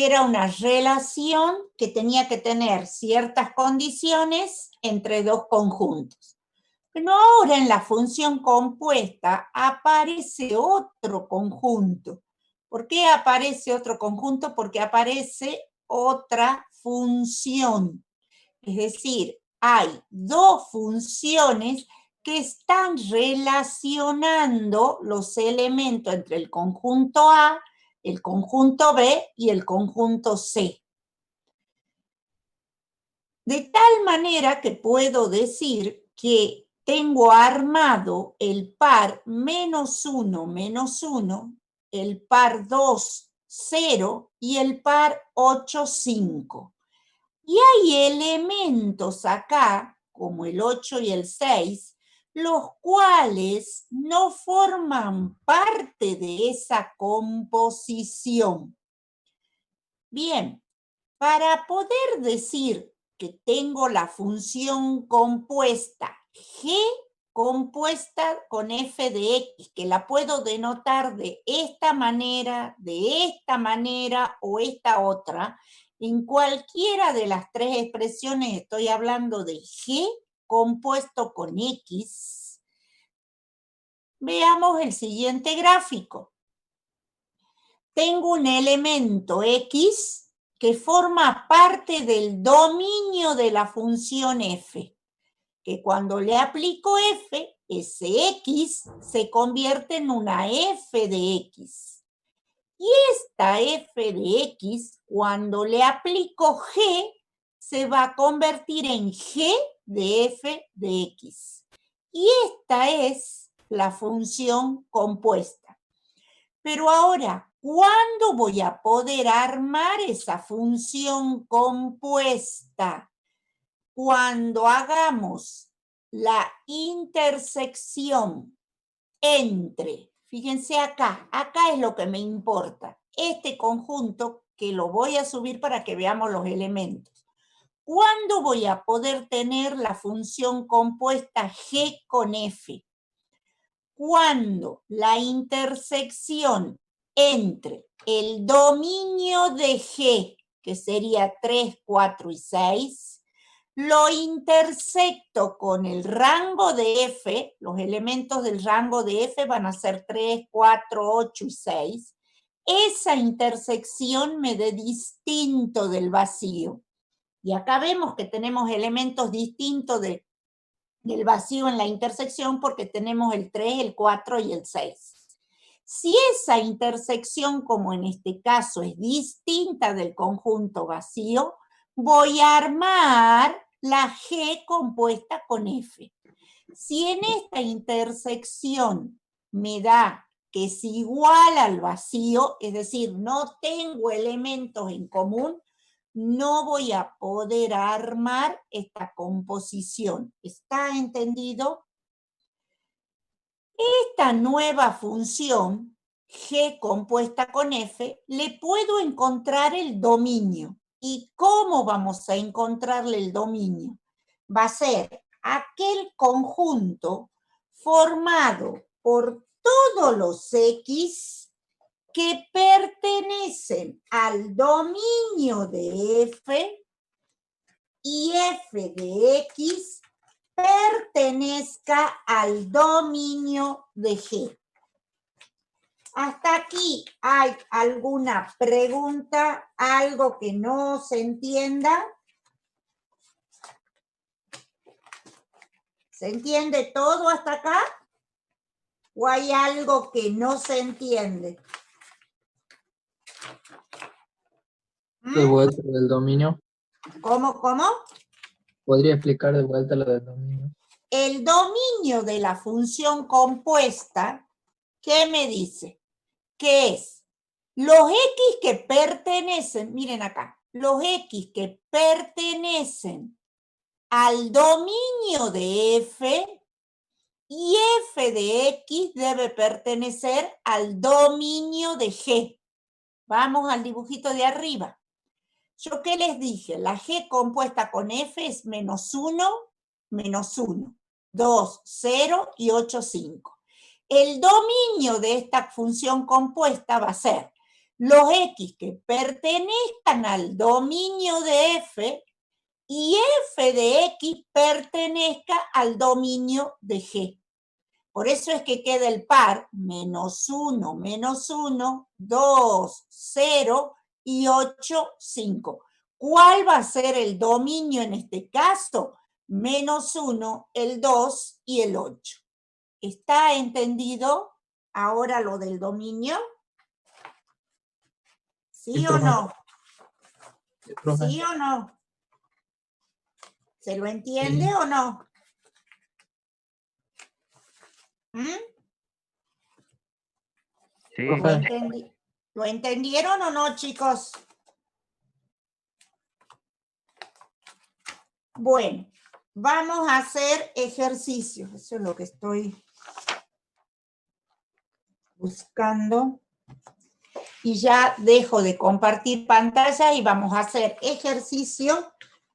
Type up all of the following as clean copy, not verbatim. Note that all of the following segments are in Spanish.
era una relación que tenía que tener ciertas condiciones entre dos conjuntos. Pero ahora en la función compuesta aparece otro conjunto. ¿Por qué aparece otro conjunto? Porque aparece otra función. Es decir, hay dos funciones que están relacionando los elementos entre el conjunto A, el conjunto B y el conjunto C. De tal manera que puedo decir que tengo armado el par -1, el par 2, 0 y el par 8, 5. Y hay elementos acá, como el 8 y el 6, los cuales no forman parte de esa composición. Bien, para poder decir que tengo la función compuesta G compuesta con f de x, que la puedo denotar de esta manera o esta otra, en cualquiera de las tres expresiones estoy hablando de G compuesto con X. Veamos el siguiente gráfico. Tengo un elemento X que forma parte del dominio de la función f, que cuando le aplico f, ese x se convierte en una f de x. Y esta f de x, cuando le aplico g, se va a convertir en g de f de x. Y esta es la función compuesta. Pero ahora, ¿cuándo voy a poder armar esa función compuesta? Cuando hagamos la intersección entre, fíjense acá es lo que me importa, este conjunto que lo voy a subir para que veamos los elementos. ¿Cuándo voy a poder tener la función compuesta G con F? Cuando la intersección entre el dominio de G, que sería 3, 4 y 6, lo intersecto con el rango de F, los elementos del rango de F van a ser 3, 4, 8 y 6, esa intersección me dé distinto del vacío. Y acá vemos que tenemos elementos distintos del vacío en la intersección porque tenemos el 3, el 4 y el 6. Si esa intersección, como en este caso, es distinta del conjunto vacío, voy a armar la G compuesta con F. Si en esta intersección me da que es igual al vacío, es decir, no tengo elementos en común, no voy a poder armar esta composición. ¿Está entendido? Esta nueva función, G compuesta con F, le puedo encontrar el dominio. ¿Y cómo vamos a encontrarle el dominio? Va a ser aquel conjunto formado por todos los X que pertenecen al dominio de F y F de X pertenezca al dominio de G. ¿Hasta aquí hay alguna pregunta, algo que no se entienda? ¿Se entiende todo hasta acá? ¿O hay algo que no se entiende? De vuelta del dominio. ¿Cómo? ¿Podría explicar de vuelta lo del dominio? El dominio de la función compuesta, ¿qué me dice? Que es los X que pertenecen, miren acá, los X que pertenecen al dominio de F y F de X debe pertenecer al dominio de G. Vamos al dibujito de arriba. ¿Yo qué les dije? La G compuesta con F es -1, -1, 2, 0 y 8, 5. El dominio de esta función compuesta va a ser los X que pertenezcan al dominio de F y F de X pertenezca al dominio de G. Por eso es que queda el par -1, 2, 0 y 8, 5. ¿Cuál va a ser el dominio en este caso? -1, el 2 y el 8. ¿Está entendido ahora lo del dominio? ¿Sí o no? ¿Sí o no? ¿Se lo entiende o no? Sí. ¿Lo entendieron o no, chicos? Bueno, vamos a hacer ejercicios. Eso es lo que estoy buscando. Y ya dejo de compartir pantalla y vamos a hacer ejercicios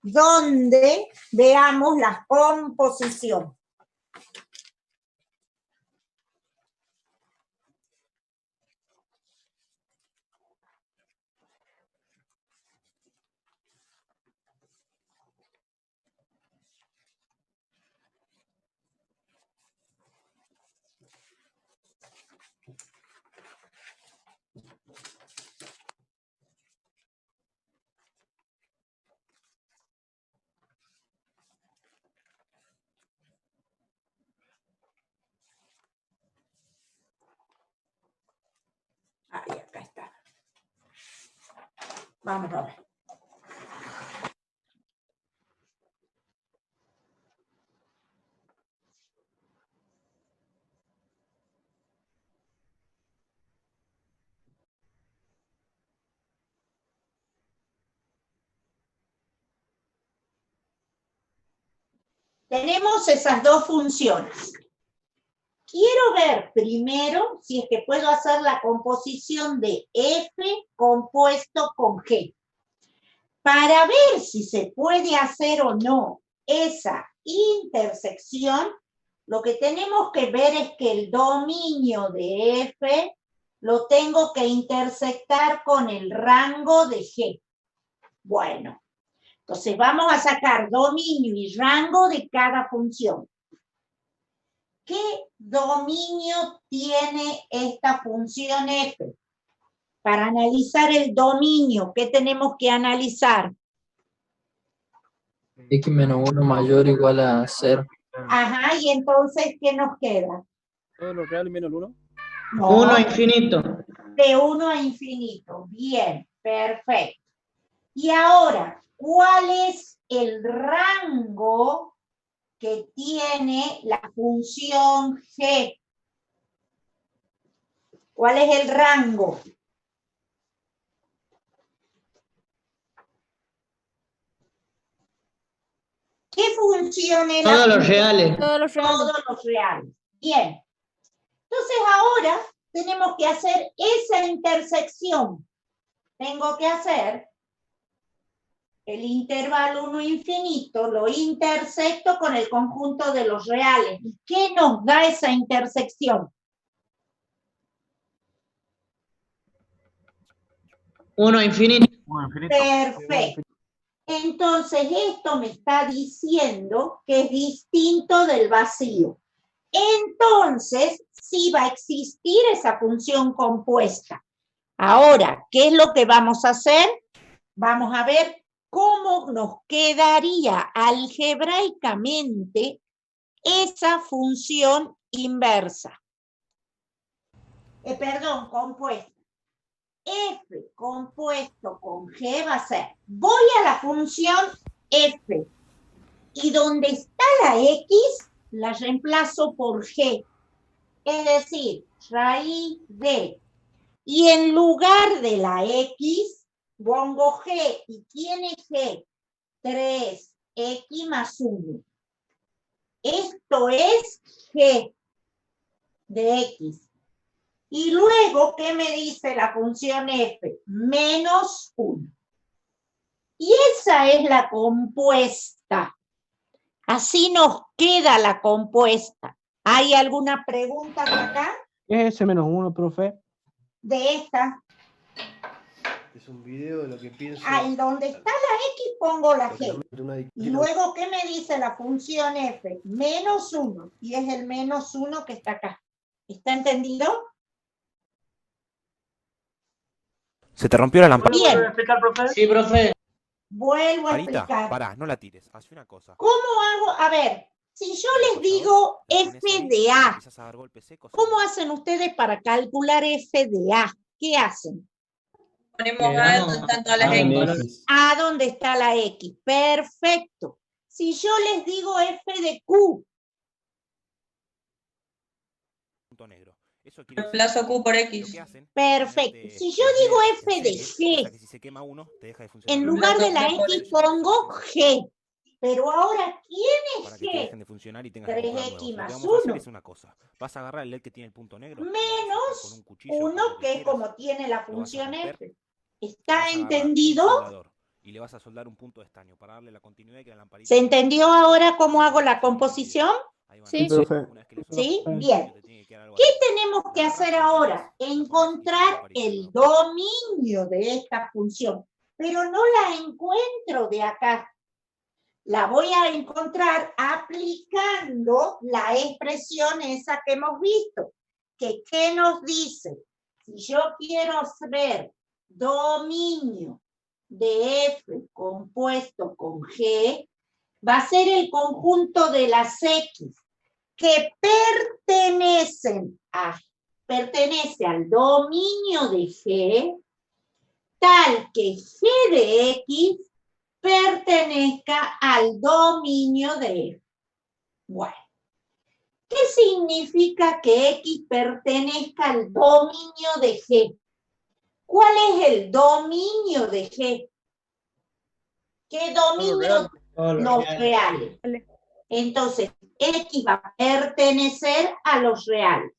donde veamos la composición. Ahí, acá está. Vamos a ver. Tenemos esas dos funciones. Quiero ver primero si es que puedo hacer la composición de F compuesto con G. Para ver si se puede hacer o no esa intersección, lo que tenemos que ver es que el dominio de F lo tengo que intersectar con el rango de G. Bueno, entonces vamos a sacar dominio y rango de cada función. ¿Qué dominio tiene esta función F? Para analizar el dominio, ¿qué tenemos que analizar? X menos 1 mayor o igual a 0. Ajá, y entonces, ¿qué nos queda? Todo lo real menos el 1. No, 1 infinito. de 1 a infinito. Bien, perfecto. Y ahora, ¿cuál es el rango que tiene la función G? ¿Cuál es el rango? ¿Qué función es Todos la los reales. Todos los reales. Bien. Entonces ahora tenemos que hacer esa intersección. Tengo que hacer el intervalo 1 infinito, lo intersecto con el conjunto de los reales. ¿Y qué nos da esa intersección? 1 infinito. Perfecto. Entonces esto me está diciendo que es distinto del vacío. Entonces sí va a existir esa función compuesta. Ahora, ¿qué es lo que vamos a hacer? Vamos a ver cómo nos quedaría algebraicamente esa función inversa. Compuesta. F compuesto con G va a ser, voy a la función F y donde está la X la reemplazo por G, es decir, raíz de, y en lugar de la X pongo G, ¿y quién es G? 3X más 1. Esto es G de X. Y luego, ¿qué me dice la función F? Menos 1. Y esa es la compuesta. Así nos queda la compuesta. ¿Hay alguna pregunta de acá? ¿Qué es ese menos 1, profe? De esta. Es un video de lo que pienso. Ahí donde está la X pongo la Porque G. realmente una Y discusión- luego, ¿qué me dice la función f? Menos 1. Y es el menos 1 que está acá. ¿Está entendido? ¿Se te rompió la lámpara? Bien. explicar, profe? Sí, profe. Vuelvo a Marita, explicar. pará, no la tires. Haz una cosa. ¿Cómo hago? A ver, si yo El les digo apoyador, lo f pones ahí, de y A, empiezas a dar golpes secos. ¿cómo hacen ustedes para calcular f de A? ¿Qué hacen? Ponemos Le A damos donde están todas A las en X. X. A donde está la X. Perfecto. Si yo les digo f de Q, Punto negro. Eso quiere decir Reemplazo Q por lo X. que hacen. perfecto. Ponerte Si yo las digo letras f en de series, cosa G, que si se quema uno, te deja de funcionar. en lugar de la Reemplazo G por X pongo G. Pero ahora, ¿quién Para es que te G? dejen de funcionar y tengas que comprar 3X nuevos. Lo que más vamos a hacer 1. es una cosa. Vas a agarrar el LED que tiene el punto negro. Menos con un cuchillo, con 1, lo que es quieras, como tiene la lo vas a función romper, F. vas ¿Está a agarrar un entendido? soldador y le vas a soldar un punto de estaño para darle la continuidad y que la lamparita... ¿Se entendió ahora cómo hago la composición? Ahí van a Sí, ver. profe. Una vez que le ¿Sí? soldaste el Bien. estaño, te tiene que quedar algo ¿Qué así. tenemos que La agarrás, hacer la ahora? sacás, la ponés y tenés Encontrar la lamparita el nueva. dominio de esta función. Pero no la encuentro de acá. La voy a encontrar aplicando la expresión esa que hemos visto. ¿Qué nos dice? Si yo quiero ver dominio de F compuesto con G, va a ser el conjunto de las X que pertenece al dominio de G, tal que G de X pertenezca al dominio de F. Bueno, ¿qué significa que X pertenezca al dominio de G? ¿Cuál es el dominio de G? ¿Qué dominio? Los reales. Entonces, X va a pertenecer a los reales.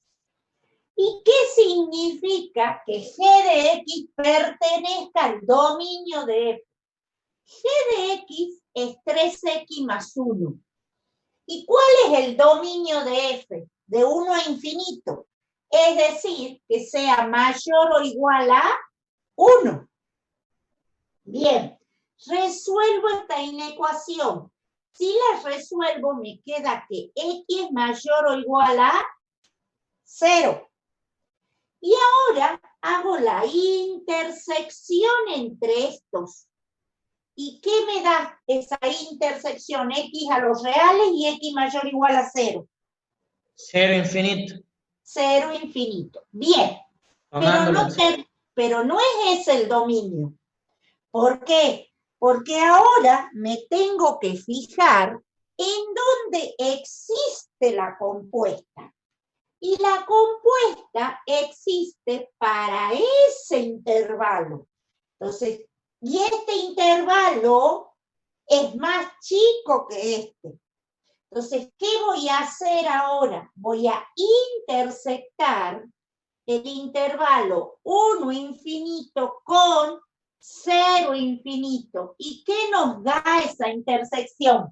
¿Y qué significa que G de X pertenezca al dominio de F? G de X es 3X más 1. ¿Y cuál es el dominio de F? De 1 a infinito. Es decir, que sea mayor o igual a 1. Bien, resuelvo esta inecuación. Si la resuelvo, me queda que X es mayor o igual a 0. Y ahora hago la intersección entre estos. ¿Y qué me da esa intersección? X a los reales y X mayor o igual a 0. 0 infinito. 0 infinito. Bien. Pero no es ese el dominio. ¿Por qué? Porque ahora me tengo que fijar en dónde existe la compuesta. Y la compuesta existe para ese intervalo. Entonces, y este intervalo es más chico que este. Entonces, ¿qué voy a hacer ahora? Voy a intersectar el intervalo 1 infinito con 0 infinito. ¿Y qué nos da esa intersección?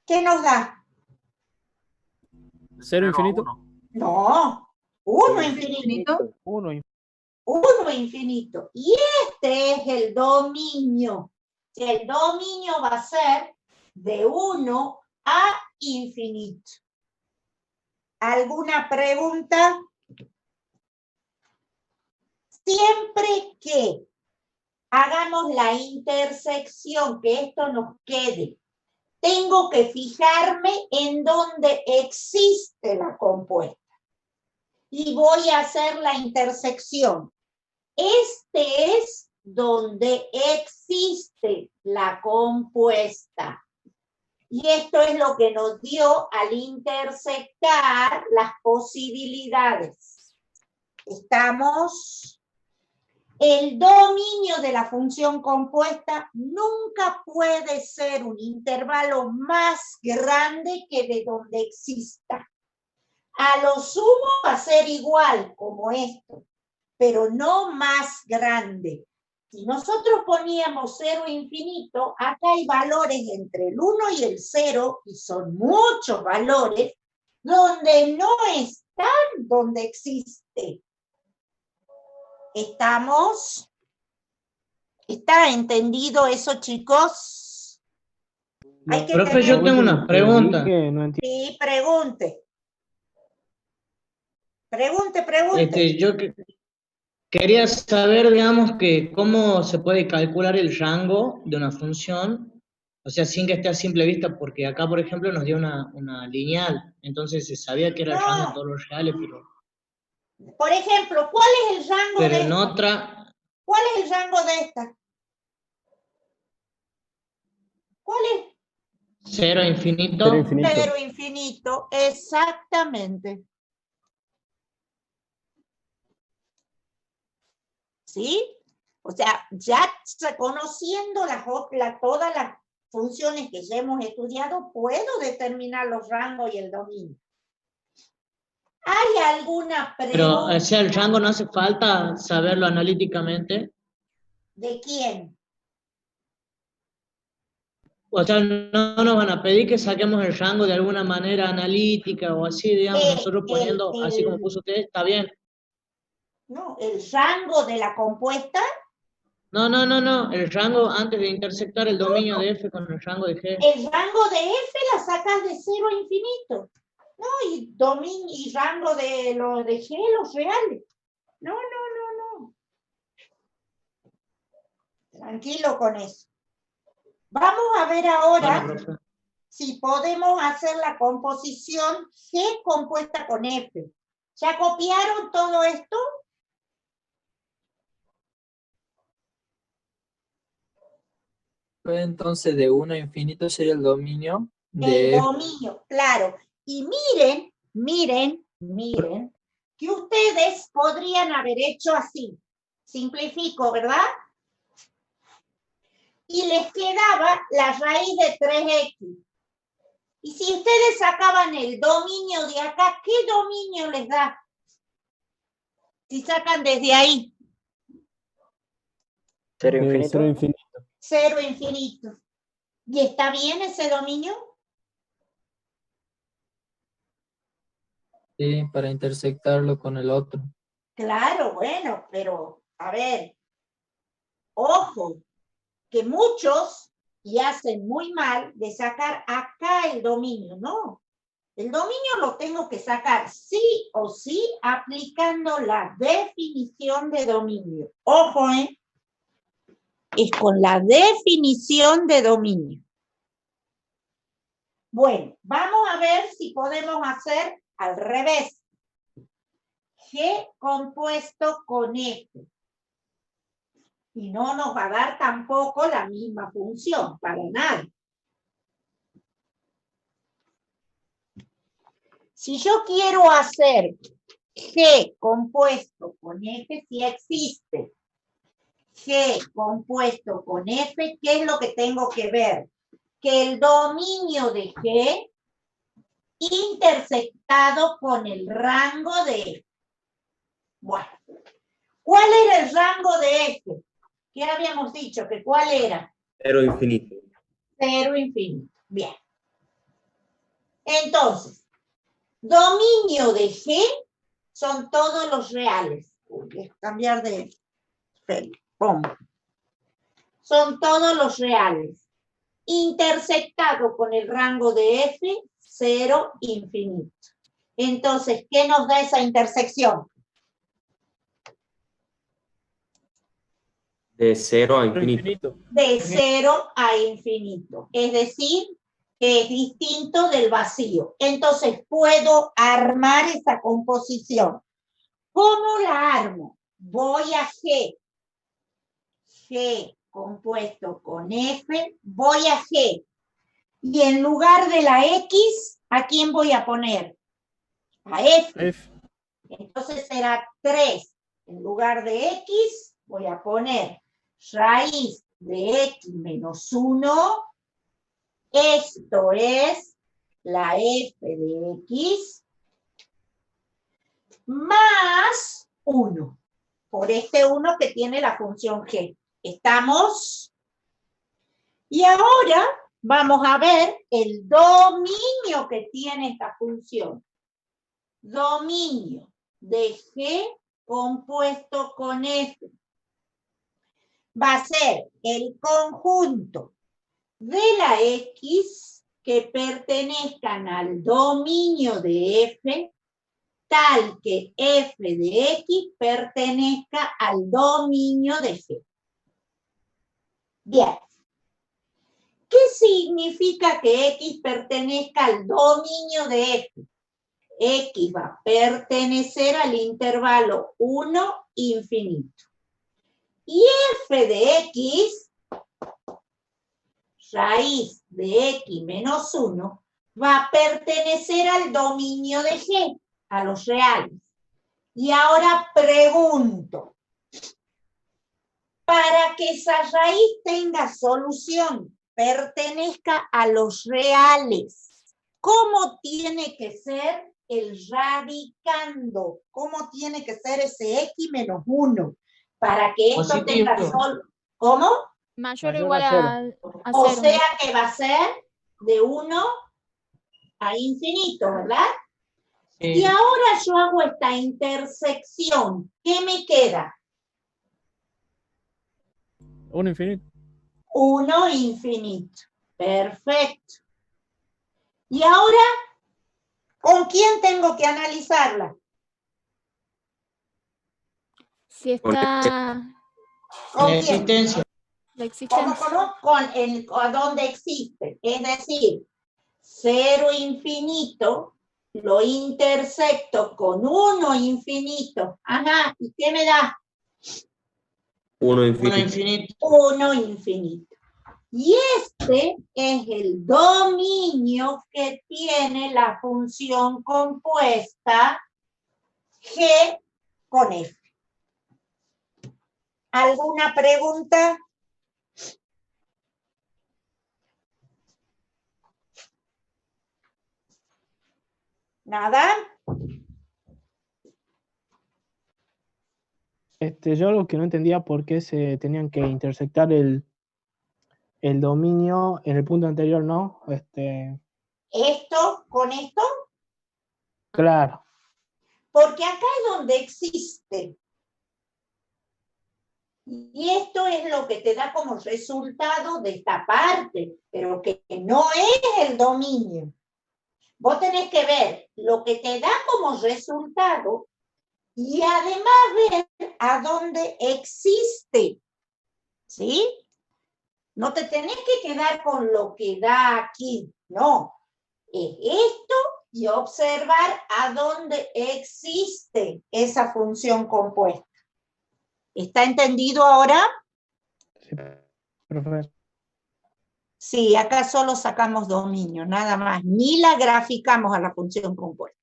¿Qué nos da? 0 infinito. No, 1 infinito. 1 infinito. 1 infinito. Y este es el dominio. El dominio va a ser de 1 a infinito. ¿Alguna pregunta? Siempre que hagamos la intersección, que esto nos quede, tengo que fijarme en dónde existe la compuesta. Y voy a hacer la intersección. Este es donde existe la compuesta. Y esto es lo que nos dio al intersectar las posibilidades. Estamos. El dominio de la función compuesta nunca puede ser un intervalo más grande que de donde exista. A lo sumo va a ser igual como esto, pero no más grande. Si nosotros poníamos 0 infinito, acá hay valores entre el 1 y el 0, y son muchos valores, donde no están donde existe. ¿Estamos? ¿Está entendido eso, chicos? Hay que Profe, tener- yo tengo una pregunta. No entiendo. Sí, pregunte. Pregunte. Yo quería saber, digamos, que cómo se puede calcular el rango de una función, o sea, sin que esté a simple vista, porque acá, por ejemplo, nos dio una lineal, entonces se sabía que era el rango en No. todos los reales, Por ejemplo, ¿cuál es el rango pero de en esta? otra, ¿Cuál es el rango de esta? ¿Cuál es? 0 infinito. Cero infinito. Cero infinito, exactamente. ¿Sí? O sea, ya conociendo todas las funciones que ya hemos estudiado, puedo determinar los rangos y el dominio. ¿Hay alguna Pero, pregunta? o sea, el rango no hace falta saberlo analíticamente. ¿De quién? O sea, no nos van a pedir que saquemos el rango de alguna manera analítica o así, digamos, nosotros poniendo, así como puso usted, está bien. No, el rango de la compuesta. No, el rango antes de intersectar el dominio de F con el rango de G. El rango de F la sacas de 0 a infinito. No, y rango de los de G, los reales. No. Tranquilo con eso. Vamos a ver ahora Bueno, profe. si podemos hacer la composición G compuesta con F. ¿Ya copiaron todo esto? Pues entonces de 1 a infinito sería el dominio El de F. dominio, claro. Y miren, que ustedes podrían haber hecho así. Simplifico, ¿verdad? Y les quedaba la raíz de 3x. Y si ustedes sacaban el dominio de acá, ¿qué dominio les da? Si sacan desde ahí. Cero infinito. Cero infinito. 0 infinito. ¿Y está bien ese dominio? Sí, para intersectarlo con el otro. Claro, bueno, pero a ver, ojo, que muchos y hacen muy mal de sacar acá el dominio, no. El dominio lo tengo que sacar sí o sí aplicando la definición de dominio. Ojo, es con la definición de dominio. Bueno, vamos a ver si podemos hacer al revés. G compuesto con F. Y no nos va a dar tampoco la misma función, para nada. Si yo quiero hacer G compuesto con F, si existe G compuesto con F, ¿qué es lo que tengo que ver? Que el dominio de G intersectado con el rango de F. Bueno, ¿cuál era el rango de F? ¿Qué habíamos dicho? ¿Que cuál era? 0 infinito. 0 infinito. Bien. Entonces, dominio de G son todos los reales. Voy a cambiar de... Pum. Son todos los reales. Intersectado con el rango de F, 0 infinito. Entonces, ¿qué nos da esa intersección? De 0 a Cero infinito. infinito. De 0 a infinito. Es decir, que es distinto del vacío. Entonces, puedo armar esa composición. ¿Cómo la armo? Voy a G. G compuesto con F. Voy a G. Y en lugar de la X, ¿a quién voy a poner? A F. F. Entonces será 3. En lugar de X, voy a poner raíz de X menos 1. Esto es la F de X más 1. Por este 1 que tiene la función G. ¿Estamos? Y ahora vamos a ver el dominio que tiene esta función. Dominio de G compuesto con F va a ser el conjunto de la X que pertenezcan al dominio de F, tal que F de X pertenezca al dominio de G. Bien. ¿Qué significa que X pertenezca al dominio de F? X va a pertenecer al intervalo 1 infinito. Y F de X, raíz de X menos 1, va a pertenecer al dominio de G, a los reales. Y ahora pregunto, para que esa raíz tenga solución, pertenezca a los reales, ¿cómo tiene que ser el radicando? ¿Cómo tiene que ser ese X menos 1? Para que esto Positivo. tenga solo. ¿Cómo? Mayor o Mayor igual a a O cero. sea que va a ser de 1 a infinito, ¿verdad? Y ahora yo hago esta intersección. ¿Qué me queda? 1 infinito. 1 infinito. Perfecto. Y ahora, ¿con quién tengo que analizarla? Si está ¿Con La quién? existencia. la ¿Cómo, existencia. cómo? Con donde existe. Es decir, 0 infinito lo intersecto con 1 infinito. Ajá, ¿y qué me da? 1 1 infinito. infinito. 1 infinito. Y este es el dominio que tiene la función compuesta G con F. ¿Alguna pregunta? ¿Nada? Yo lo que no entendía por qué se tenían que intersectar el dominio en el punto anterior, ¿no? ¿Esto con esto? Claro, Porque acá es donde existe. Y esto es lo que te da como resultado de esta parte, pero que no es el dominio. Vos tenés que ver lo que te da como resultado y además ver a dónde existe. ¿Sí? No te tenés que quedar con lo que da aquí, no. Es esto y observar a dónde existe esa función compuesta. ¿Está entendido ahora? sí, profe. Sí, acá solo sacamos dominio, nada más. Ni la graficamos a la función compuesta.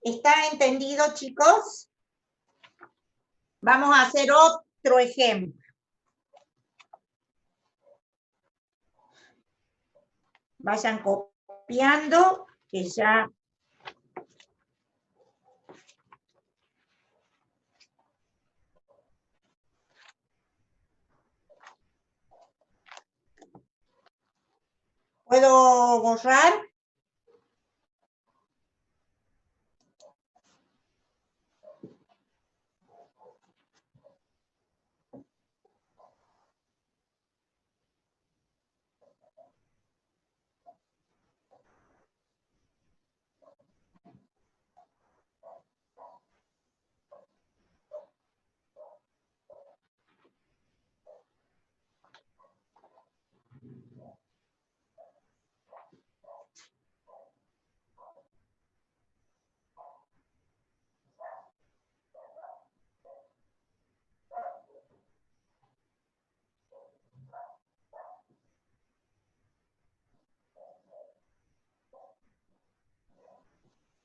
¿Está entendido, chicos? Vamos a hacer otro ejemplo. Vayan copiando, que ya... ¿Puedo borrar?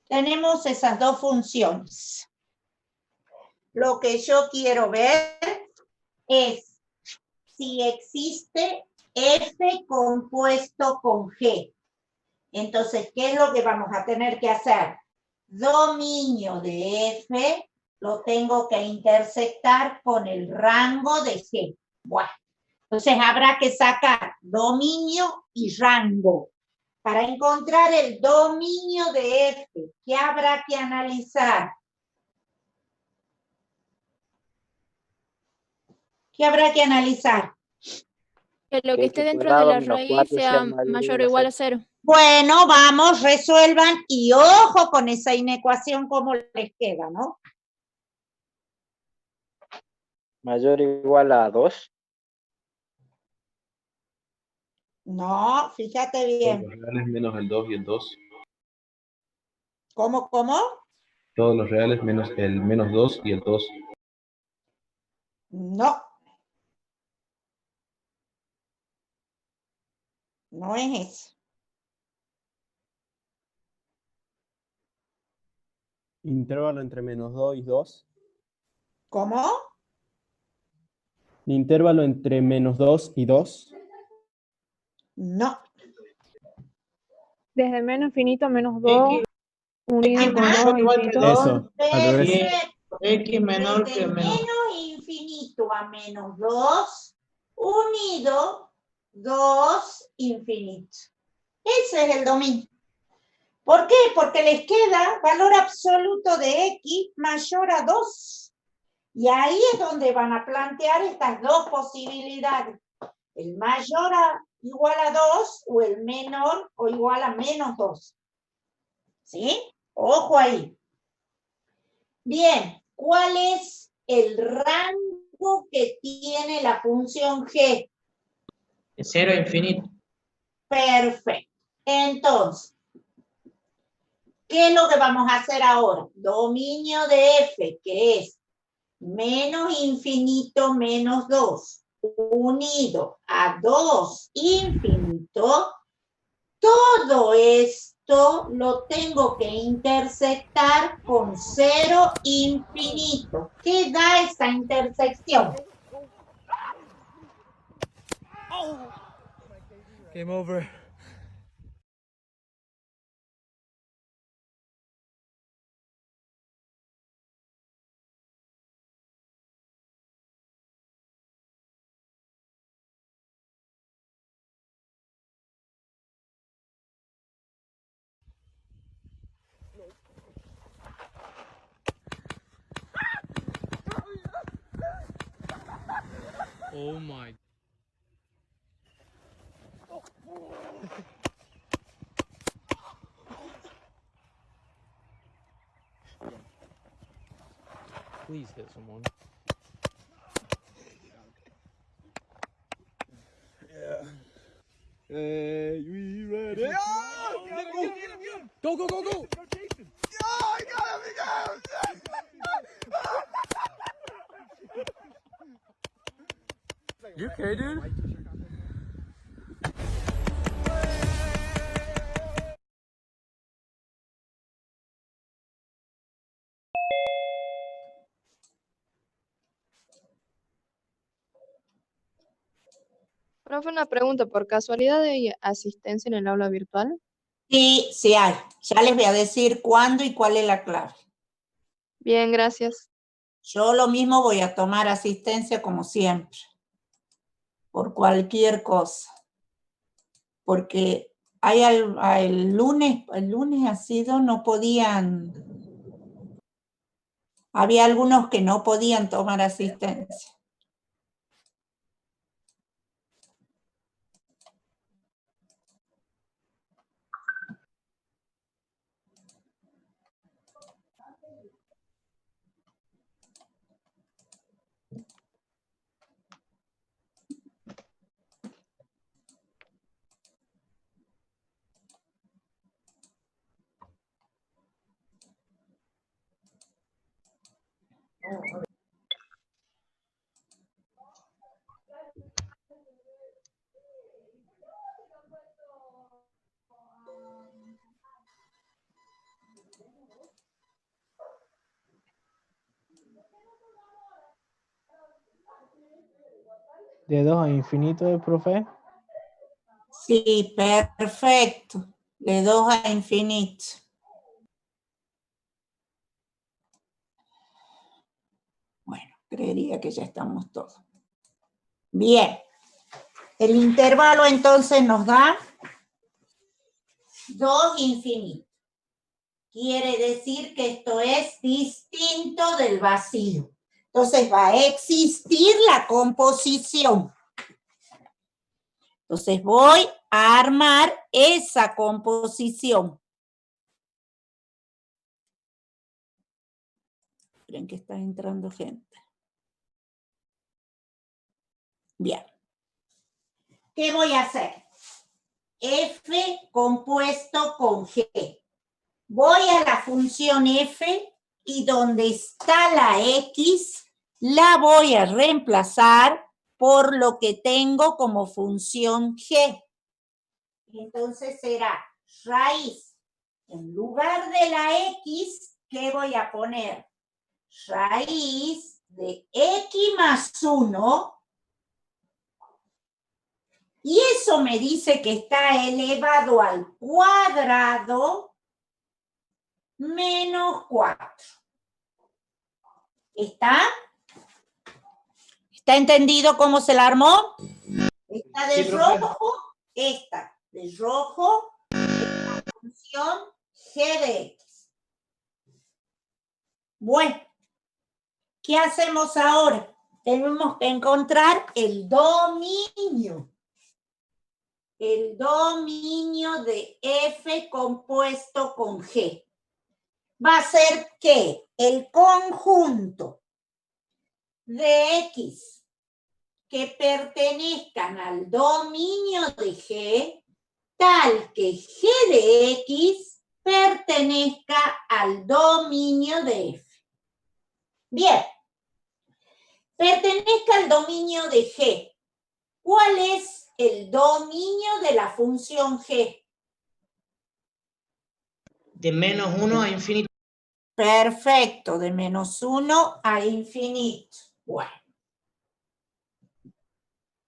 Tenemos esas dos funciones. Lo que yo quiero ver es si existe F compuesto con G. Entonces, ¿qué es lo que vamos a tener que hacer? Dominio de F lo tengo que intersectar con el rango de G. Bueno, entonces habrá que sacar dominio y rango. Para encontrar el dominio de F, ¿qué habrá que analizar? ¿Qué habrá que analizar? Que lo que esté X dentro de cuadrado la menos raíz 4 sea sea mayor mayor o a igual a 0. 0. Bueno, vamos, resuelvan y ojo con esa inecuación cómo les queda, ¿no? Mayor o igual a 2. No, fíjate Todos bien. los reales menos el 2 y el 2. ¿Cómo? Todos los reales menos el menos 2 y el 2. No. No es eso. Intervalo entre menos 2 y 2. ¿Cómo? Intervalo entre menos 2 y 2. No. Desde menos infinito a menos 2, X unido con 2 mayor o igual que infinito. 2 Eso, al revés. y Perfecto. X menor Desde que menos. menos infinito a menos 2, unido 2 infinito. Ese es el dominio. ¿Por qué? Porque les queda valor absoluto de X mayor a 2. Y ahí es donde van a plantear estas dos posibilidades. El mayor a igual a 2 o el menor o igual a menos 2. ¿Sí? Ojo ahí. Bien, ¿cuál es el rango que tiene la función G? De 0 a infinito. Perfecto. Entonces, ¿qué es lo que vamos a hacer ahora? Dominio de F, que es menos infinito menos 2, unido a 2 infinito, todo esto lo tengo que intersectar con 0 infinito. ¿Qué da esa intersección? Game over. Oh my. Please hit someone. Yeah. Hey, we ready? Oh, get him. Go, go, go, go. Oh, I got him. You okay, dude? Profe, una pregunta, ¿por casualidad hay asistencia en el aula virtual? Sí, sí hay. Ya les voy a decir cuándo y cuál es la clave. Bien, gracias. Yo lo mismo voy a tomar asistencia como siempre, por cualquier cosa. Porque hay el lunes ha sido, no podían, había algunos que no podían tomar asistencia. De 2 a infinito, profe. Sí, perfecto. De 2 a infinito. Bueno, creería que ya estamos todos. Bien. El intervalo entonces nos da 2 infinito. Quiere decir que esto es distinto del vacío. Entonces va a existir la composición. Entonces voy a armar esa composición. Esperen que está entrando gente. Bien. ¿Qué voy a hacer? F compuesto con G. Voy a la función F y donde está la X, la voy a reemplazar por lo que tengo como función G. Entonces será raíz. En lugar de la X, ¿qué voy a poner? Raíz de X más 1. Y eso me dice que está elevado al cuadrado menos 4. ¿Está? ¿Está entendido cómo se la armó? Esta de Sí, profe. rojo, esta de rojo, la función G de X. Bueno, ¿qué hacemos ahora? Tenemos que encontrar el dominio. El dominio de F compuesto con G. Va a ser que el conjunto de X que pertenezcan al dominio de G, tal que G de X pertenezca al dominio de F. Bien, pertenezca al dominio de G. ¿Cuál es el dominio de la función G? De menos 1 a infinito. Perfecto, de menos 1 a infinito. Bueno.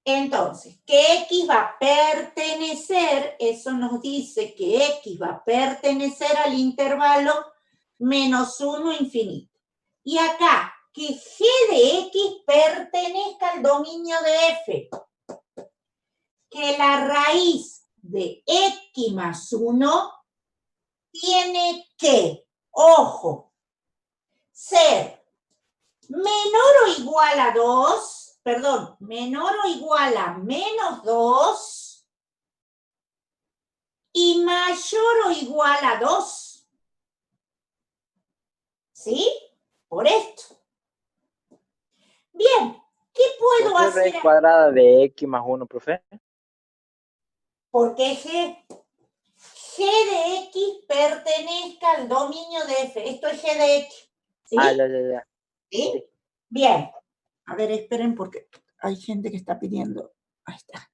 Entonces, que X va a pertenecer, eso nos dice que X va a pertenecer al intervalo menos 1 infinito. Y acá, que G de X pertenezca al dominio de F. Que la raíz de X más 1 tiene que, ojo, ser menor o igual a 2, perdón, menor o igual a menos 2 y mayor o igual a 2. ¿Sí? Por esto. Bien, ¿qué puedo ¿Por qué hacer? raíz cuadrada de X más 1, profe? Porque G de X pertenezca al dominio de F. Esto es G de X. ¿Sí? Ah, ya. ¿Sí? Bien. A ver, esperen porque hay gente que está pidiendo. Ahí está.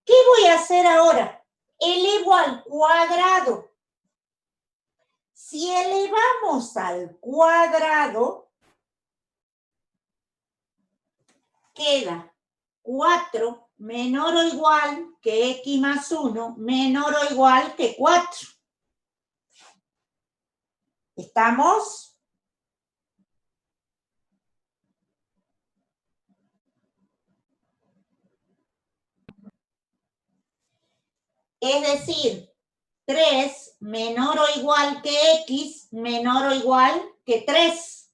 ¿Qué voy a hacer ahora? Elevo al cuadrado. Si elevamos al cuadrado, queda 4 menor o igual que X más 1, menor o igual que 4. ¿Estamos? Es decir, 3 menor o igual que X, menor o igual que 3.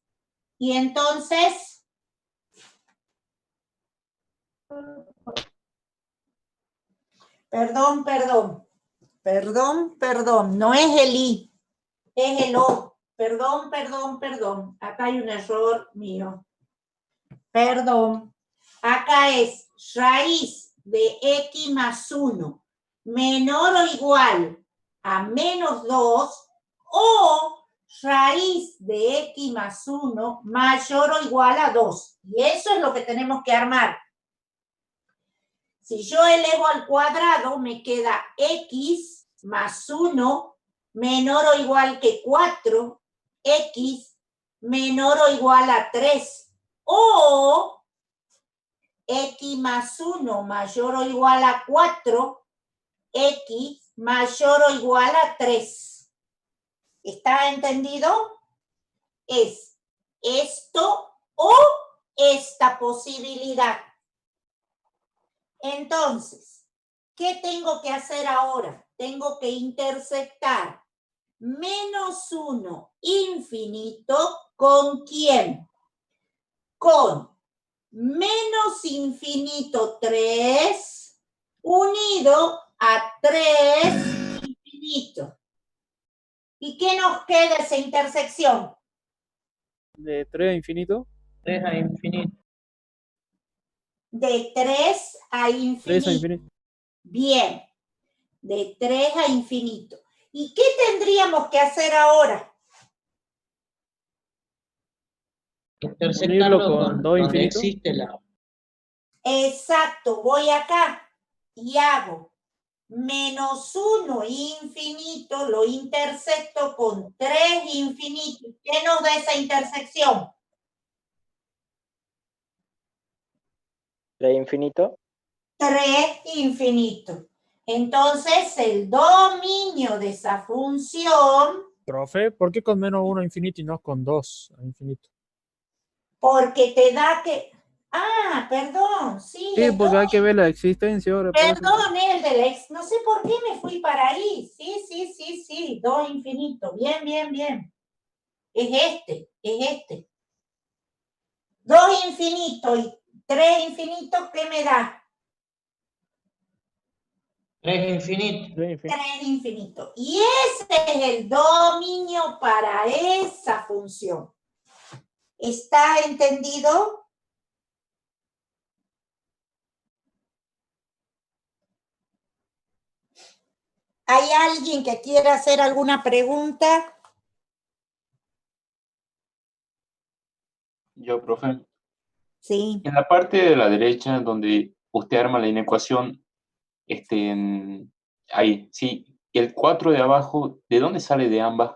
Y entonces, perdón, no es el I, es el O. Perdón, acá hay un error mío. Perdón, acá es raíz de X más 1 menor o igual a menos 2 o raíz de X más 1 mayor o igual a 2. Y eso es lo que tenemos que armar. Si yo elevo al cuadrado, me queda X más 1 menor o igual que 4, X menor o igual a 3, o X más 1 mayor o igual a 4, X mayor o igual a 3. ¿Está entendido? Es esto o esta posibilidad. Entonces, ¿Qué tengo que hacer ahora? Tengo que intersectar menos 1 infinito ¿con quién? Con menos infinito 3 unido a 3 infinito. ¿Y qué nos queda esa intersección? De 3 a infinito. 3 a infinito. De 3 a 3 a infinito. infinito. Bien, de 3 a infinito. ¿Y qué tendríamos que hacer ahora? Intersectarlo Unirlo con con 2 donde infinitos. existe la... Exacto, voy acá y hago menos 1 infinito, lo intersecto con 3 infinitos. ¿Qué nos da esa intersección? 3 infinito. 3 infinito. Entonces, el dominio de esa función, Profe, ¿por qué con menos 1 a infinito y no con 2 a infinito? porque te da que... Ah, perdón, sí. Sí, porque hay que ver la existencia ahora. por eso. Perdón, el del ex. No sé por qué me fui para ahí. Sí. 2 infinito. Bien. Es este. 2 infinito y 3 infinito, ¿qué me da? 3 infinito. 3 infinito. 3 infinito. Y ese es el dominio para esa función. ¿Está entendido? ¿Hay alguien que quiera hacer alguna pregunta? Yo, profe. Sí. En la parte de la derecha, donde usted arma la inecuación, ahí, sí. El 4 de abajo, ¿de dónde sale de ambas?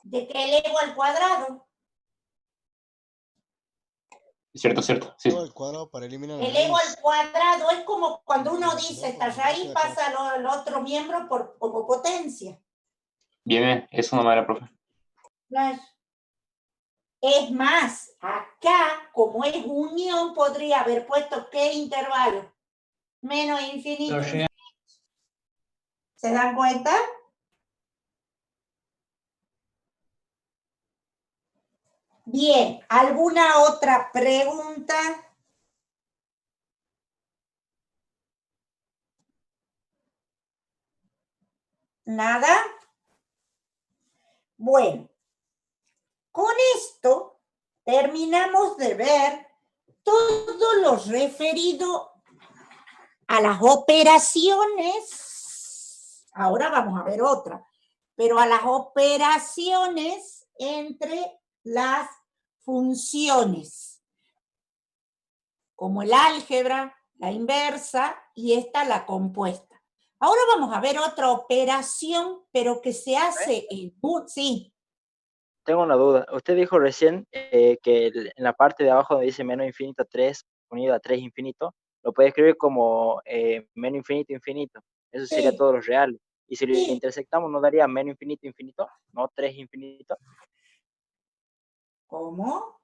De que elevo al cuadrado. Cierto, sí. Al cuadrado para eliminar la Elevo raíz. al cuadrado. Es como cuando uno Sí, dice esta porque raíz no pasa al otro miembro como potencia. Bien, es una manera, profe. Claro. Es más, acá, como es unión, podría haber puesto ¿qué intervalo? Menos infinito. Lo llega- ¿Se dan cuenta? Bien, ¿alguna otra pregunta? ¿Nada? Bueno, con esto terminamos de ver todo lo referido a las operaciones. Ahora vamos a ver otra, pero a las operaciones entre las funciones, como el álgebra, la inversa y esta la compuesta. Ahora vamos a ver otra operación, pero que se hace en... Sí. Tengo una duda. Usted dijo recién que en la parte de abajo donde dice menos infinito 3 unido a 3 infinito, lo puede escribir como menos infinito infinito. Eso sería Sí. todos los reales. Y si lo Sí. intersectamos, ¿no daría menos infinito infinito? No 3 infinito. ¿Cómo?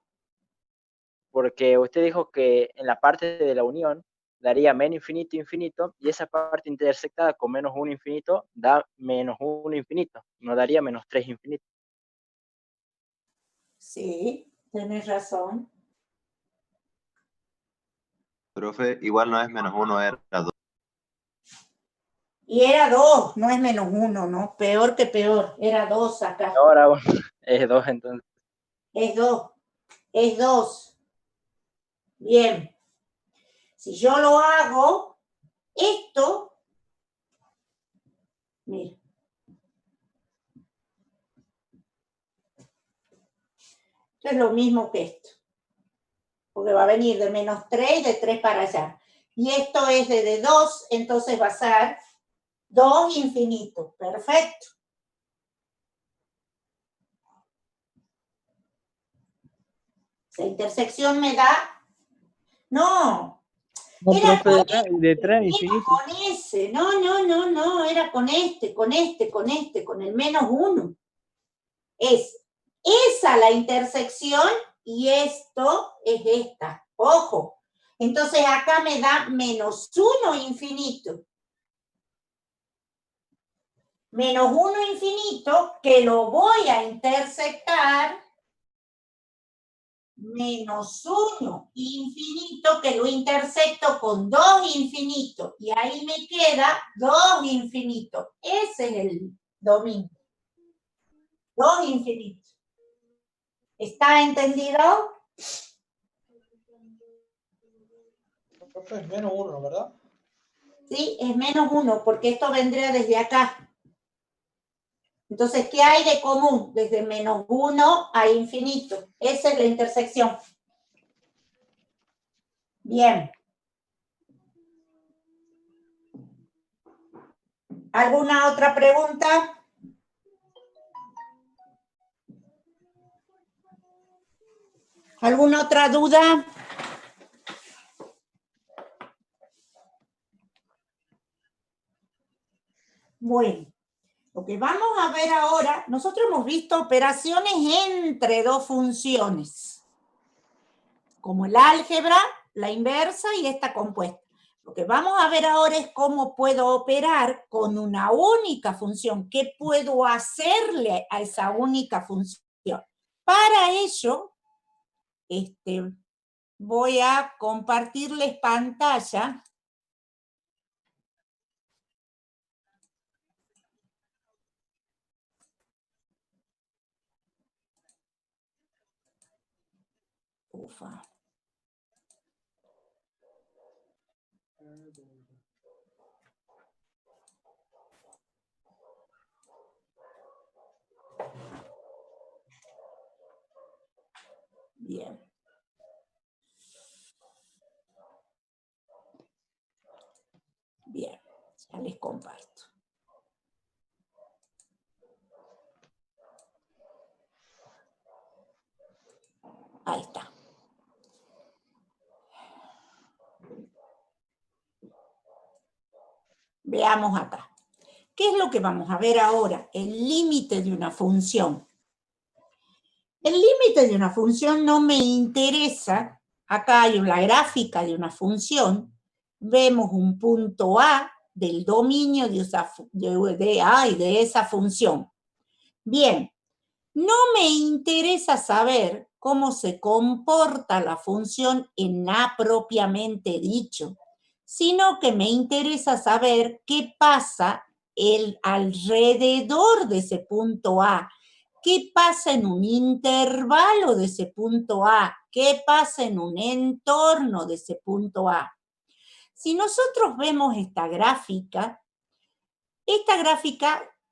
Porque usted dijo que en la parte de la unión daría menos infinito infinito y esa parte intersectada con menos 1 infinito da menos 1 infinito. No daría menos 3 infinito. Sí, tienes razón. Profe, igual no es menos 1, era 2. Y era 2, no es menos 1, ¿no? Peor que peor, era 2 acá. Ahora es 2 entonces. Es 2. Bien. Si yo lo hago, esto, mira. Esto es lo mismo que esto. Porque va a venir de menos 3, de 3 para allá. Y esto es de 2, entonces va a ser 2 infinito. Perfecto. Esa intersección me da... No. No, Era profe, con de 3 a era infinito. con ese. No. Era con este, con el menos 1. Es esa la intersección y esto es esta. Ojo. Entonces acá me da menos 1 infinito. Menos 1 infinito, que lo voy a intersectar, menos 1 infinito, que lo intersecto con 2 infinitos, y ahí me queda 2 infinitos. Ese es el dominio. 2 infinitos. ¿Está entendido? Profe, es menos 1, ¿verdad? Sí, es menos 1, porque esto vendría desde acá. Entonces, ¿qué hay de común? Desde menos 1 a infinito. Esa es la intersección. Bien. ¿Alguna otra pregunta? ¿Alguna otra duda? Bueno, lo que vamos a ver ahora, nosotros hemos visto operaciones entre dos funciones, como el álgebra, la inversa y esta compuesta. Lo que vamos a ver ahora es cómo puedo operar con una única función, qué puedo hacerle a esa única función. Para ello, voy a compartirles pantalla. Ufa. Bien. Bien, ya les comparto. Ahí está. Veamos acá. ¿Qué es lo que vamos a ver ahora? El límite de una función. El límite de una función no me interesa. Acá hay la gráfica de una función. Vemos un punto A del dominio de A y de esa función. Bien, no me interesa saber cómo se comporta la función en A propiamente dicho, sino que me interesa saber qué pasa alrededor de ese punto A, qué pasa en un intervalo de ese punto A, qué pasa en un entorno de ese punto A. Si nosotros vemos esta gráfica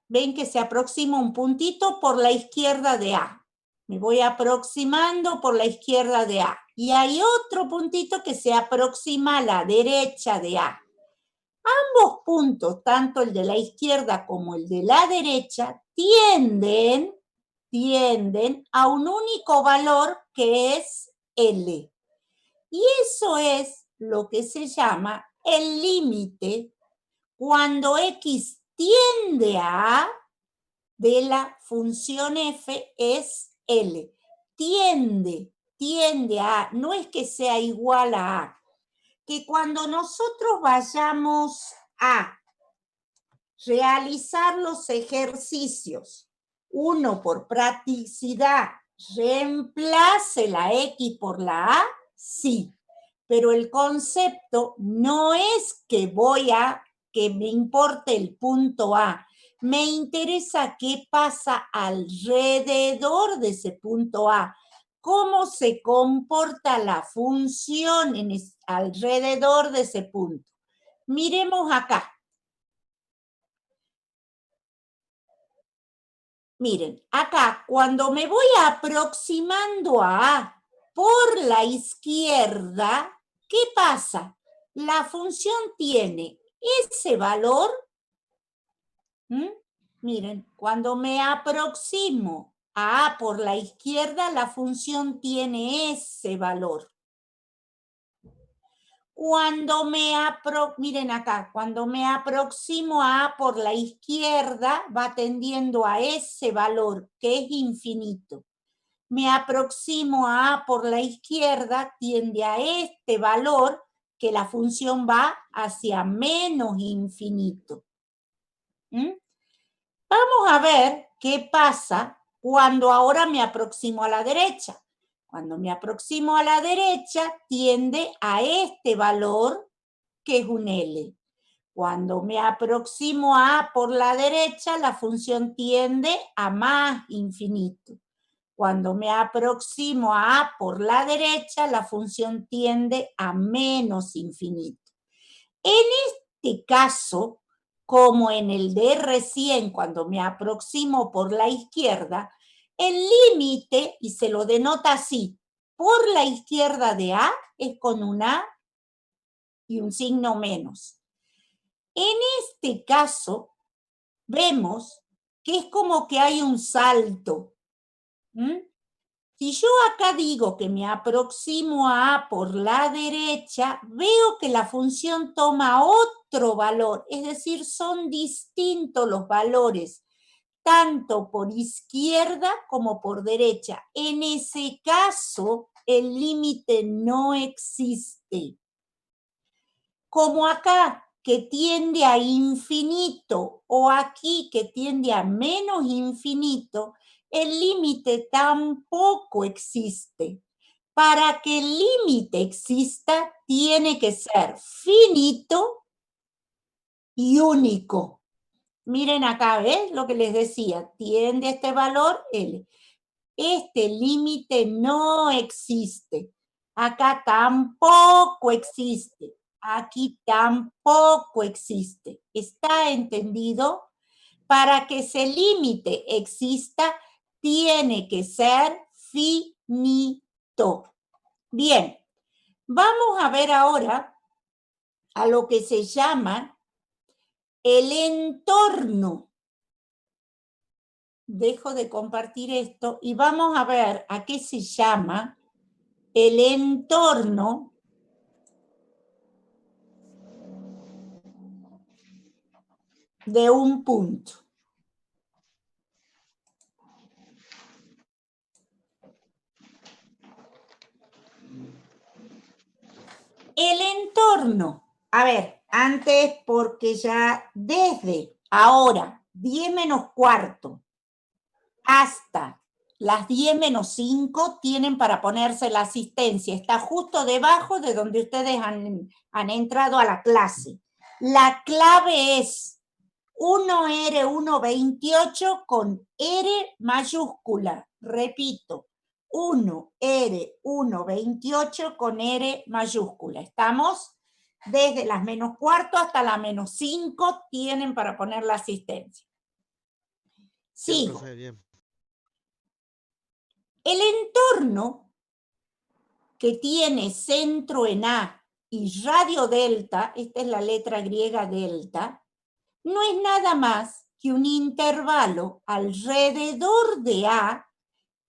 ven que se aproxima un puntito por la izquierda de A. Me voy aproximando por la izquierda de A. Y hay otro puntito que se aproxima a la derecha de A. Ambos puntos, tanto el de la izquierda como el de la derecha, tienden a un único valor que es L. Y eso es lo que se llama el límite cuando X tiende a A de la función f es L. Tiende a A, no es que sea igual a A. Que cuando nosotros vayamos a realizar los ejercicios, uno por practicidad reemplace la X por la A, sí. Pero el concepto no es que que me importe el punto A. Me interesa qué pasa alrededor de ese punto A. Cómo se comporta la función alrededor de ese punto. Miremos acá. Miren, acá cuando me voy aproximando a A por la izquierda, ¿qué pasa? La función tiene ese valor. Miren, cuando me aproximo a A por la izquierda, la función tiene ese valor. Miren acá, cuando me aproximo a A por la izquierda, va tendiendo a ese valor, que es infinito. Me aproximo a A por la izquierda, tiende a este valor, que la función va hacia menos infinito. Vamos a ver qué pasa cuando ahora me aproximo a la derecha. Cuando me aproximo a la derecha, tiende a este valor, que es un L. Cuando me aproximo a A por la derecha, la función tiende a más infinito. Cuando me aproximo a A por la derecha, la función tiende a menos infinito. En este caso, como en el de recién, cuando me aproximo por la izquierda, el límite, y se lo denota así, por la izquierda de A es con un A y un signo menos. En este caso, vemos que es como que hay un salto. Si yo acá digo que me aproximo a A por la derecha, veo que la función toma otro valor, es decir, son distintos los valores, tanto por izquierda como por derecha. En ese caso, el límite no existe. Como acá, que tiende a infinito, o aquí que tiende a menos infinito, el límite tampoco existe. Para que el límite exista, tiene que ser finito y único. Miren acá, ¿ves lo que les decía? Tiende a este valor, L. Este límite no existe. Acá tampoco existe. Aquí tampoco existe. ¿Está entendido? Para que ese límite exista, tiene que ser finito. Bien, vamos a ver ahora a lo que se llama el entorno. Dejo de compartir esto y vamos a ver a qué se llama el entorno de un punto. El entorno, a ver, antes porque ya desde ahora, 10 menos cuarto, hasta las 10 menos 5 tienen para ponerse la asistencia. Está justo debajo de donde ustedes han entrado a la clase. La clave es 1R128 con R mayúscula. Repito, 1R128 con R mayúscula. ¿Estamos? Desde las menos cuarto hasta la menos 5 tienen para poner la asistencia. Sigo. El entorno que tiene centro en A y radio delta, esta es la letra griega delta, no es nada más que un intervalo alrededor de A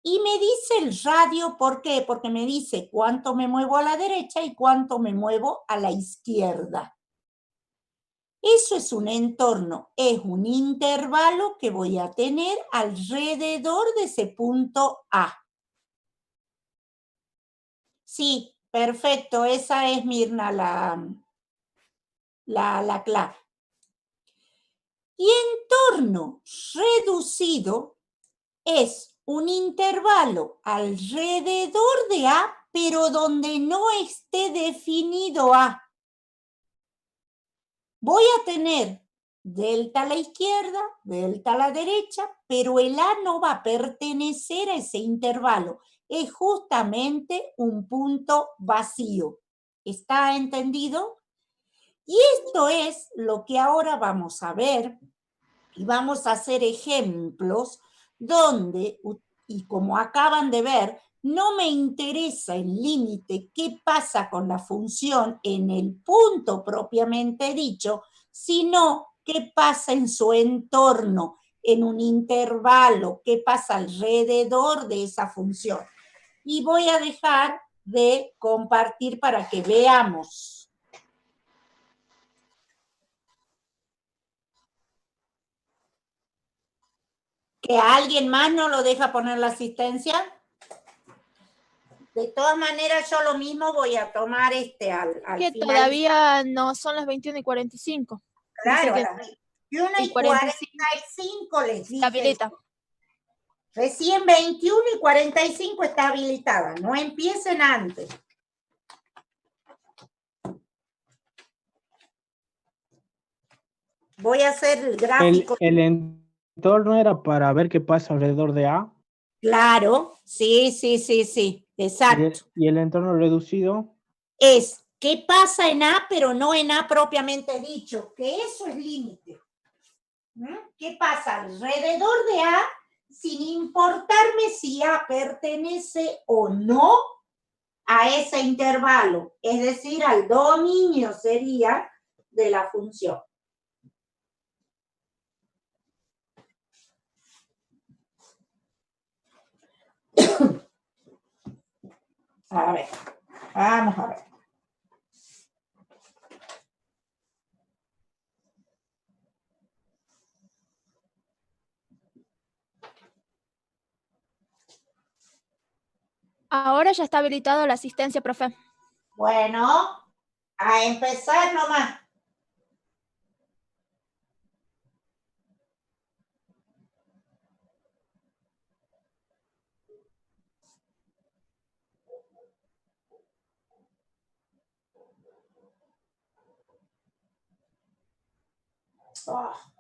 y me dice el radio, ¿por qué? Porque me dice cuánto me muevo a la derecha y cuánto me muevo a la izquierda. Eso es un entorno, es un intervalo que voy a tener alrededor de ese punto A. Sí, perfecto, esa es, Mirna, la clave. Y entorno reducido es un intervalo alrededor de A, pero donde no esté definido A. Voy a tener delta a la izquierda, delta a la derecha, pero el A no va a pertenecer a ese intervalo. Es justamente un punto vacío. ¿Está entendido? Y esto es lo que ahora vamos a ver y vamos a hacer ejemplos donde, y como acaban de ver, no me interesa el límite, qué pasa con la función en el punto propiamente dicho, sino qué pasa en su entorno, en un intervalo, qué pasa alrededor de esa función. Y voy a dejar de compartir para que veamos. ¿Que a alguien más no lo deja poner la asistencia? De todas maneras, yo lo mismo voy a tomar al Que final. todavía no son las 21:45. Claro, 21 y 45 les dije. Habilita. Recién 21 y 45 está habilitada. No empiecen antes. Voy a hacer el gráfico. El entorno era para ver qué pasa alrededor de A. Claro, sí, exacto. Y el entorno reducido. Es qué pasa en A, pero no en A propiamente dicho, que eso es límite. ¿Qué pasa alrededor de A sin importarme si A pertenece o no a ese intervalo? Es decir, al dominio sería de la función. A ver, vamos a ver. Ahora ya está habilitado la asistencia, profe. Bueno, a empezar nomás. Oh.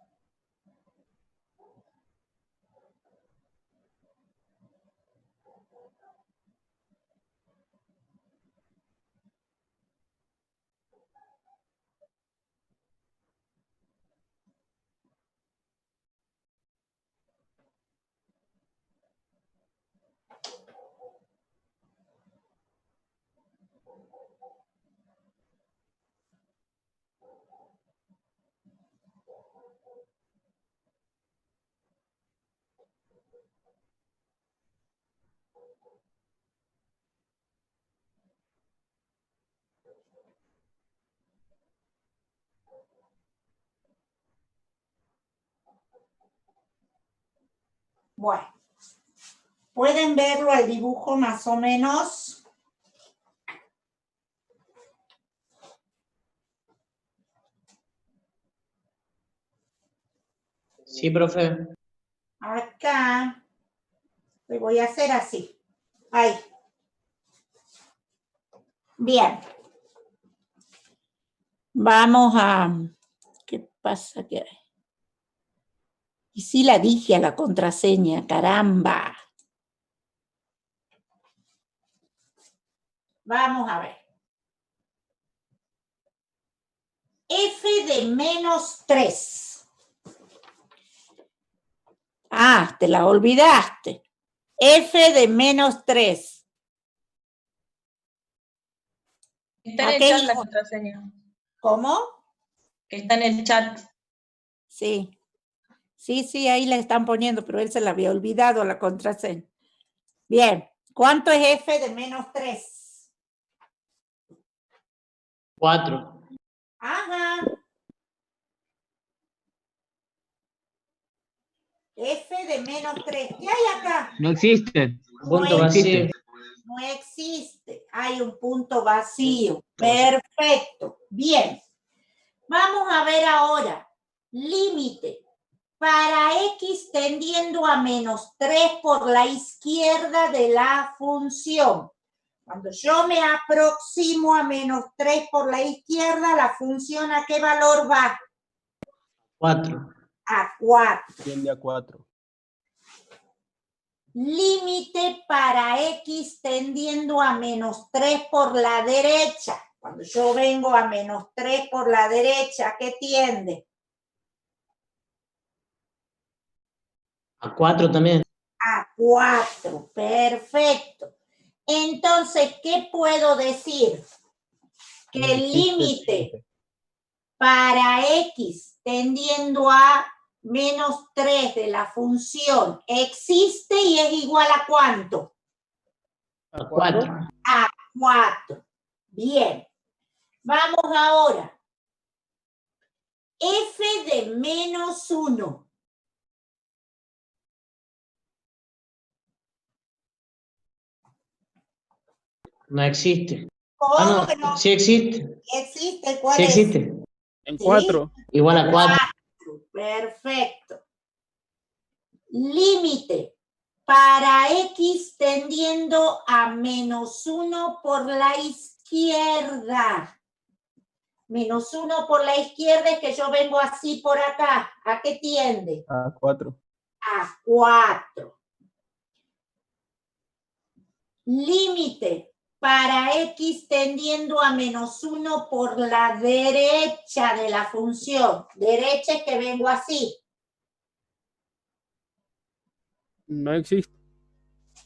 Bueno, pueden verlo al dibujo más o menos. Sí, profe. Acá, le voy a hacer así. Ahí. Bien. Vamos a... ¿Qué pasa que hay? Y sí la dije a la contraseña, caramba. Vamos a ver. F de menos 3. Ah, te la olvidaste. F de menos 3. Está en el chat la contraseña. ¿Cómo? Que está en el chat. Sí. Sí, ahí la están poniendo, pero él se la había olvidado la contraseña. Bien. ¿Cuánto es F de menos 3? 4. Ajá. F de menos 3. ¿Qué hay acá? No existe. Punto vacío. No existe. Hay un punto vacío. Perfecto. Bien. Vamos a ver ahora. Límite. Para X tendiendo a menos 3 por la izquierda de la función. Cuando yo me aproximo a menos 3 por la izquierda, la función ¿a qué valor va? 4. A 4. Tiende a 4. Límite para X tendiendo a menos 3 por la derecha. Cuando yo vengo a menos 3 por la derecha, ¿a qué tiende? A 4 también. A 4, perfecto. Entonces, ¿qué puedo decir? Que el límite para X tendiendo a menos 3 de la función existe y es igual a ¿cuánto? A 4. A 4. Bien. Vamos ahora. F de menos 1. No existe. ¿Cómo que no? Sí existe. ¿Existe? ¿Cuál Sí es? existe. En 4. Igual a 4. Perfecto. Límite para x tendiendo a -1 por la izquierda. -1 por la izquierda es que yo vengo así por acá. ¿A qué tiende? A 4. A 4. Límite para x tendiendo a -1 por la derecha de la función. Derecha es que vengo así. No existe.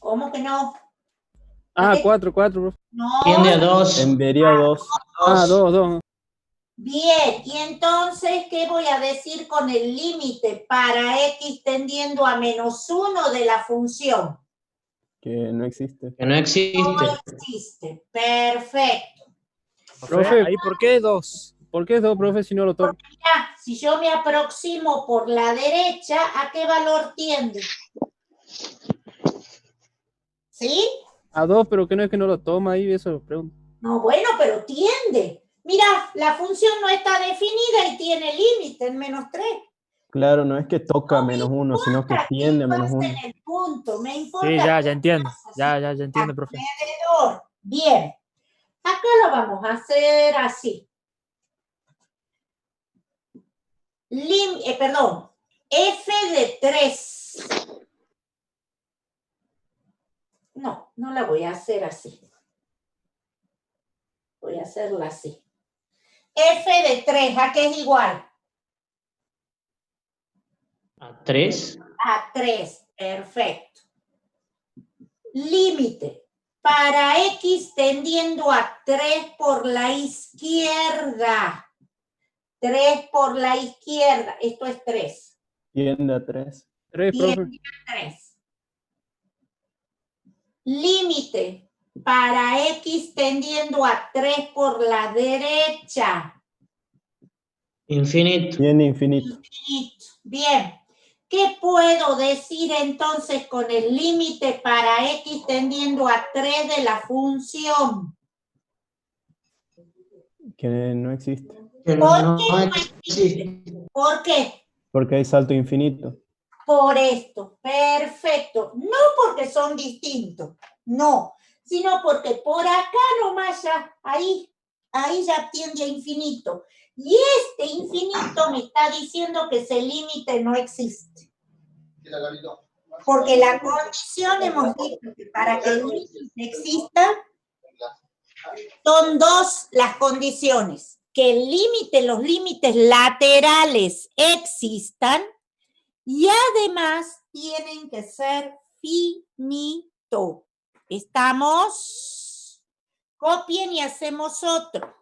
¿Cómo que no? Ah, 4, profe. No. Tiende a 2. Tendería a 2. Ah, 2. Bien, y entonces, ¿qué voy a decir con el límite para x tendiendo a -1 de la función? Que no existe. Que no existe. No existe. Perfecto. Profe, ¿ahí por qué 2? ¿Por qué 2, profe, si no lo toco? Mira, si yo me aproximo por la derecha, ¿a qué valor tiende? ¿Sí? A 2, pero que no es que no lo toma ahí, eso lo pregunto. No, bueno, pero tiende. Mira, la función no está definida y tiene límite en -3. Claro, no es que toca -1, sino que tiende a -1. En el punto, me importa. Sí, ya entiendo. Ya entiendo, profe. Alrededor. Bien. Acá lo vamos a hacer así. Perdón. F de 3. No la voy a hacer así. Voy a hacerla así. F de 3, ¿a qué es igual? A 3. A 3, perfecto. Límite para x tendiendo a 3 por la izquierda. 3 por la izquierda, esto es 3. Tiende a 3. 3, profe. Tiende a 3. Límite para x tendiendo a 3 por la derecha. Infinito. Tiende infinito. Infinito. Bien. ¿Qué puedo decir entonces con el límite para x tendiendo a 3 de la función? Que no existe. Que ¿Por no qué no existe. existe? ¿Por qué? Porque hay salto infinito. Por esto, perfecto. No porque son distintos, no, sino porque por acá nomás ya, ahí ya tiende a infinito. Y este infinito me está diciendo que ese límite no existe. Porque la condición hemos dicho que para que el límite exista, son dos las condiciones. Que el límite, los límites laterales existan, y además tienen que ser finito. ¿Estamos? Copien y hacemos otro.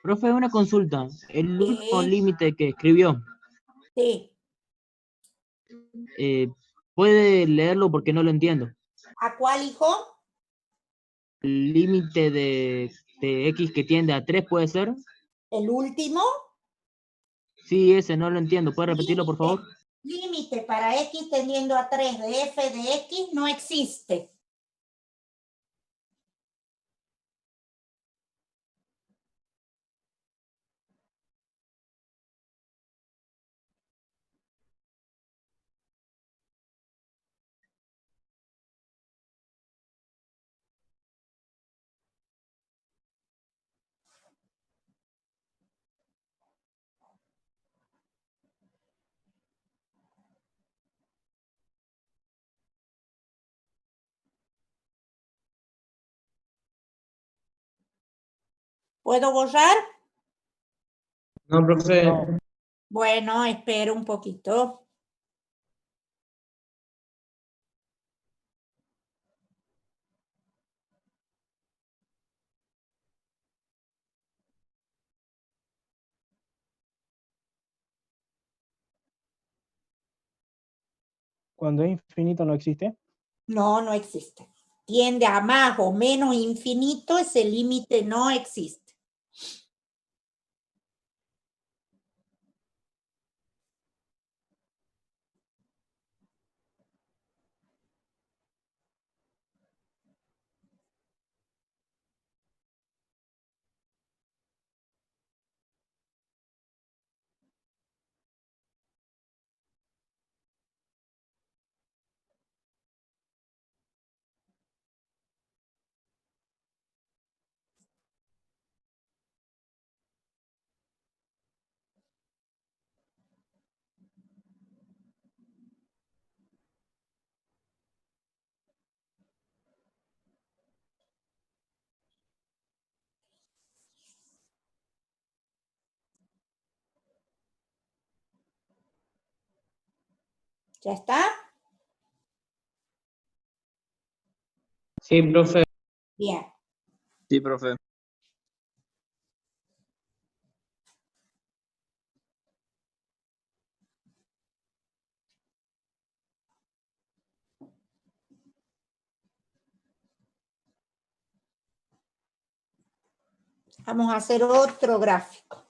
Profe, una consulta. El último límite que escribió, Sí. ¿puede leerlo porque no lo entiendo? ¿A cuál, hijo? El límite de x que tiende a 3, ¿puede ser? ¿El último? Sí, ese no lo entiendo. ¿Puede repetirlo, por favor? Límite para x tendiendo a 3 de f de x no existe. ¿Puedo borrar? No, profe. Bueno, espero un poquito. Cuando es infinito no existe. No, no existe. Tiende a más o menos infinito, ese límite no existe. ¿Ya está? Sí, profe. Bien. Sí, profe. Vamos a hacer otro gráfico.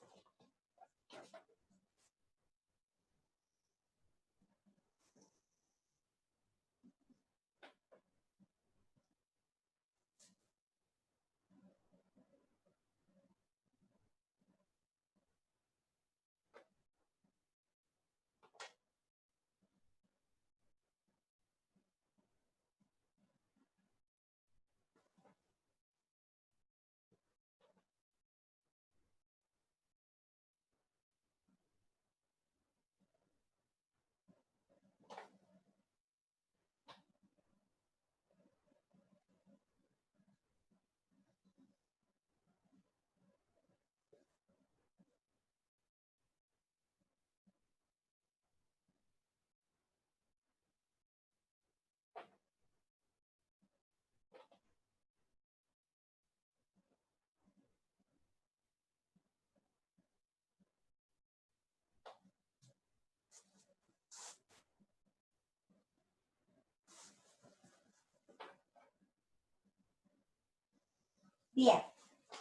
Bien,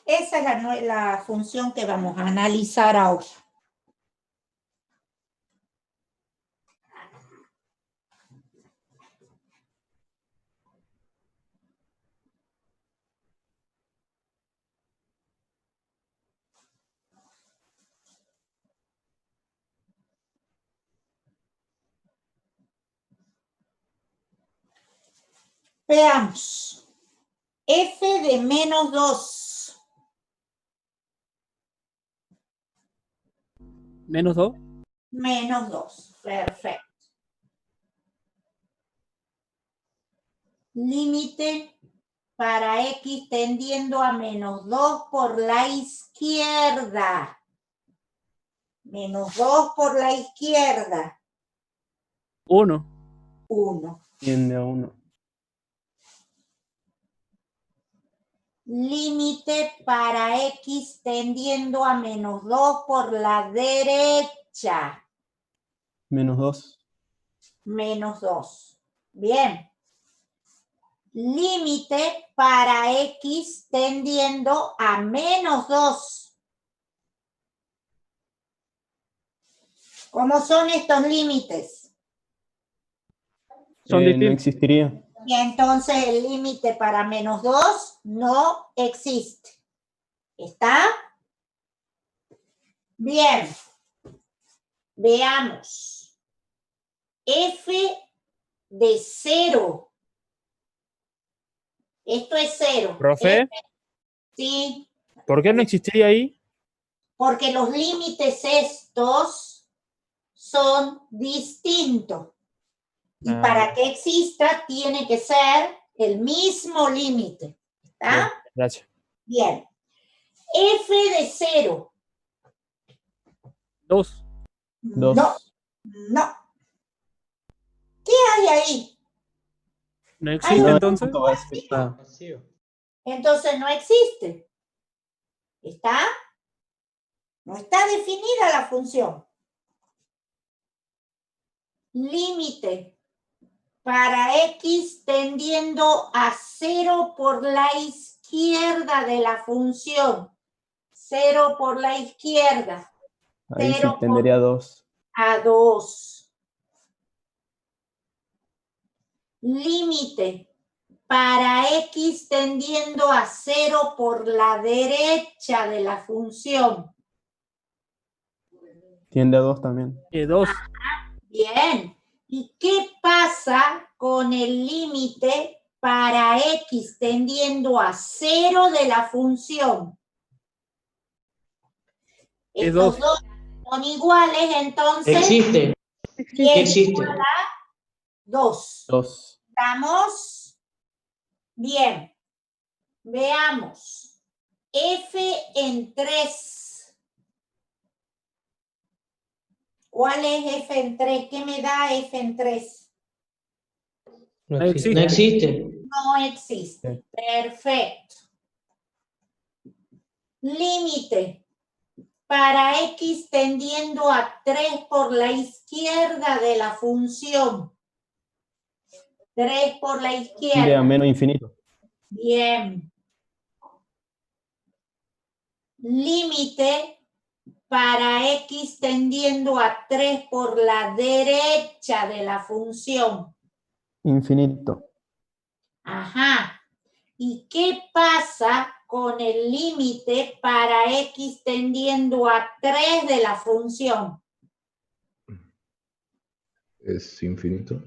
esa es la función que vamos a analizar ahora. Veamos. F de menos 2. ¿Menos 2? Menos 2. Perfecto. Límite para X tendiendo a menos 2 por la izquierda. Menos 2 por la izquierda. 1. 1. Tiende a 1. Límite para X tendiendo a menos 2 por la derecha. Menos 2. Menos 2. Bien. Límite para X tendiendo a menos 2. ¿Cómo son estos límites? Son No distintos. existiría. Y entonces el límite para menos 2 no existe. ¿Está? Bien. Veamos. F de 0. Esto es 0. Profe, Sí, ¿por qué no existiría ahí? porque los límites estos son distintos. Y para que exista, tiene que ser el mismo límite. ¿Está? Bien, gracias. Bien. F de 0. 2. 2. No. No. ¿Qué hay ahí? ¿No existe no. entonces? Punto vacío. Ah, Entonces no existe. ¿Está? No está definida la función. Límite para X tendiendo a 0 por la izquierda de la función. 0 por la izquierda. Ahí sí 0 tendería a 2. a 2. Límite para X tendiendo a 0 por la derecha de la función. Tiende a 2 también. 2. Bien. ¿Y qué pasa con el límite para X tendiendo a 0 de la función? Estos 2. dos son iguales, entonces. Existe. Y es Existe. igual a 2. 2. ¿Estamos? Bien. Veamos. F en 3. ¿Cuál es F en 3? ¿Qué me da F en 3? No existe. No existe. No existe. Perfecto. Límite para X tendiendo a 3 por la izquierda de la función. 3 por la Tiende izquierda. a menos infinito. Bien. Límite para X tendiendo a 3 por la derecha de la función. Infinito. Ajá. ¿Y qué pasa con el límite para X tendiendo a 3 de la función? Es infinito.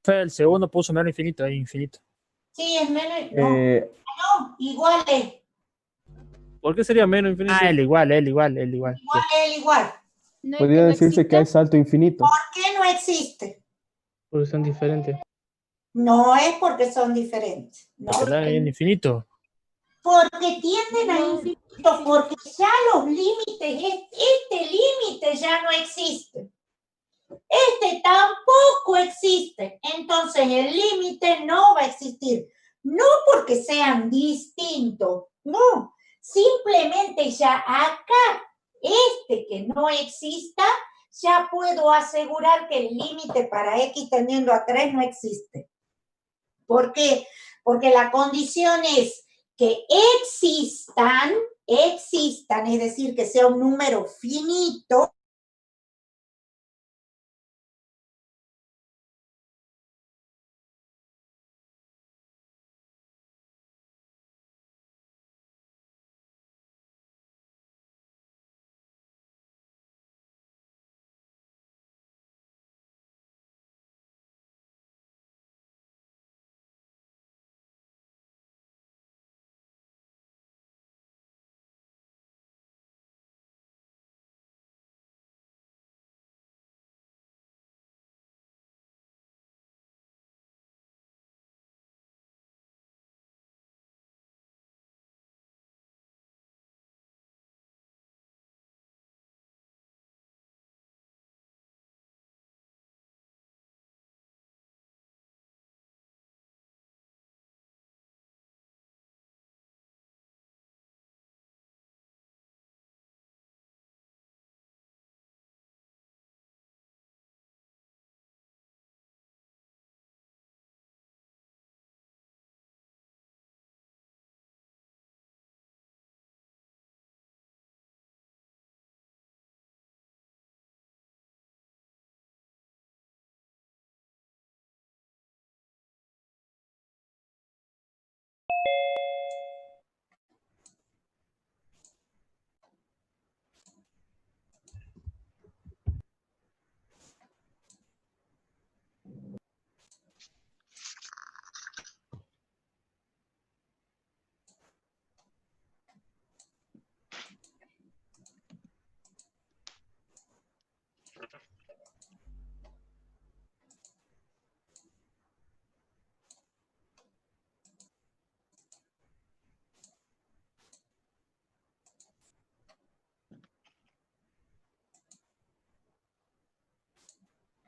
El segundo puso menos infinito, ahí infinito. Sí, es menos. No, no, igual es. ¿Por qué sería menos infinito? Ah, el igual. Igual es igual. Podría decirse que hay salto infinito. ¿Por qué no existe? Porque son diferentes. No es porque son diferentes. No, Porque da en infinito. porque tienden a infinito, porque ya los límites, este límite ya no existe. Este tampoco existe. Entonces el límite no va a existir. No porque sean distintos, no. Simplemente ya acá, este que no exista, ya puedo asegurar que el límite para X tendiendo a 3 no existe. ¿Por qué? Porque la condición es que existan, es decir, que sea un número finito.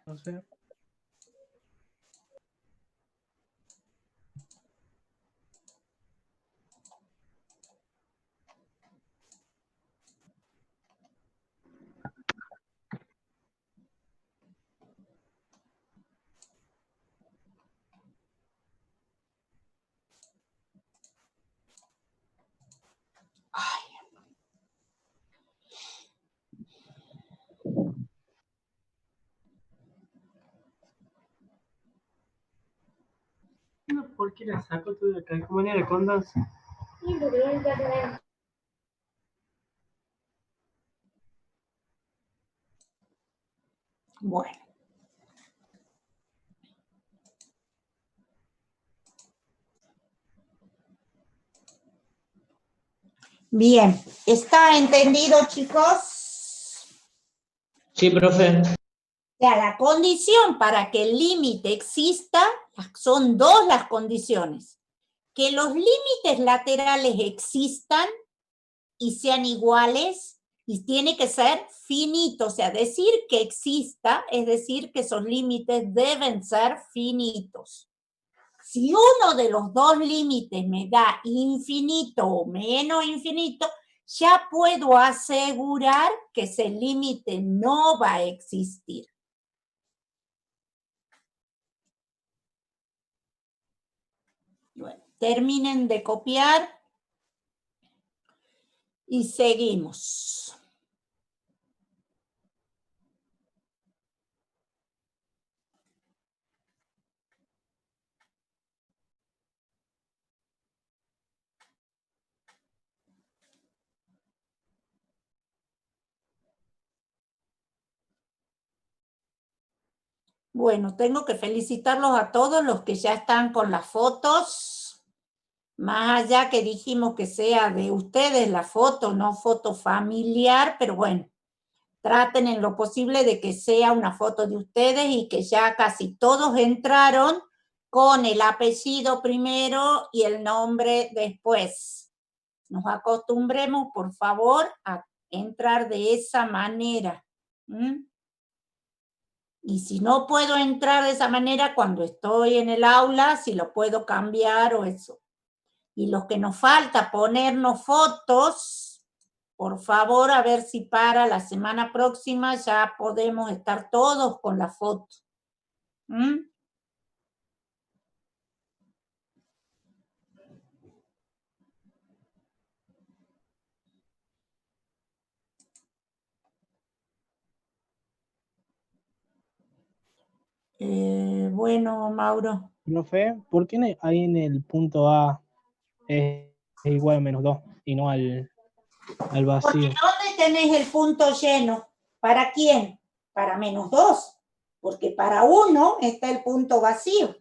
No sé. le saco tú de acá? ¿Cómo le contas? Bueno. Bien, ¿está entendido, chicos? Sí, profe. O sea, la condición para que el límite exista, son dos las condiciones. Que los límites laterales existan y sean iguales, y tiene que ser finito, o sea, decir que exista es decir que esos límites deben ser finitos. Si uno de los dos límites me da infinito o menos infinito, ya puedo asegurar que ese límite no va a existir. Bueno, terminen de copiar y seguimos. Bueno, tengo que felicitarlos a todos los que ya están con las fotos. Más allá que dijimos que sea de ustedes la foto, no foto familiar, pero bueno, traten en lo posible de que sea una foto de ustedes y que ya casi todos entraron con el apellido primero y el nombre después. Nos acostumbremos, por favor, a entrar de esa manera. Y si no puedo entrar de esa manera cuando estoy en el aula, si lo puedo cambiar o eso. Y los que nos falta ponernos fotos, por favor, a ver si para la semana próxima ya podemos estar todos con la foto. Bueno, Mauro. Profe, ¿por qué ahí en el punto A es igual a -2 y no al vacío? Porque ¿dónde tenés el punto lleno? ¿Para quién? Para -2. Porque para 1 está el punto vacío.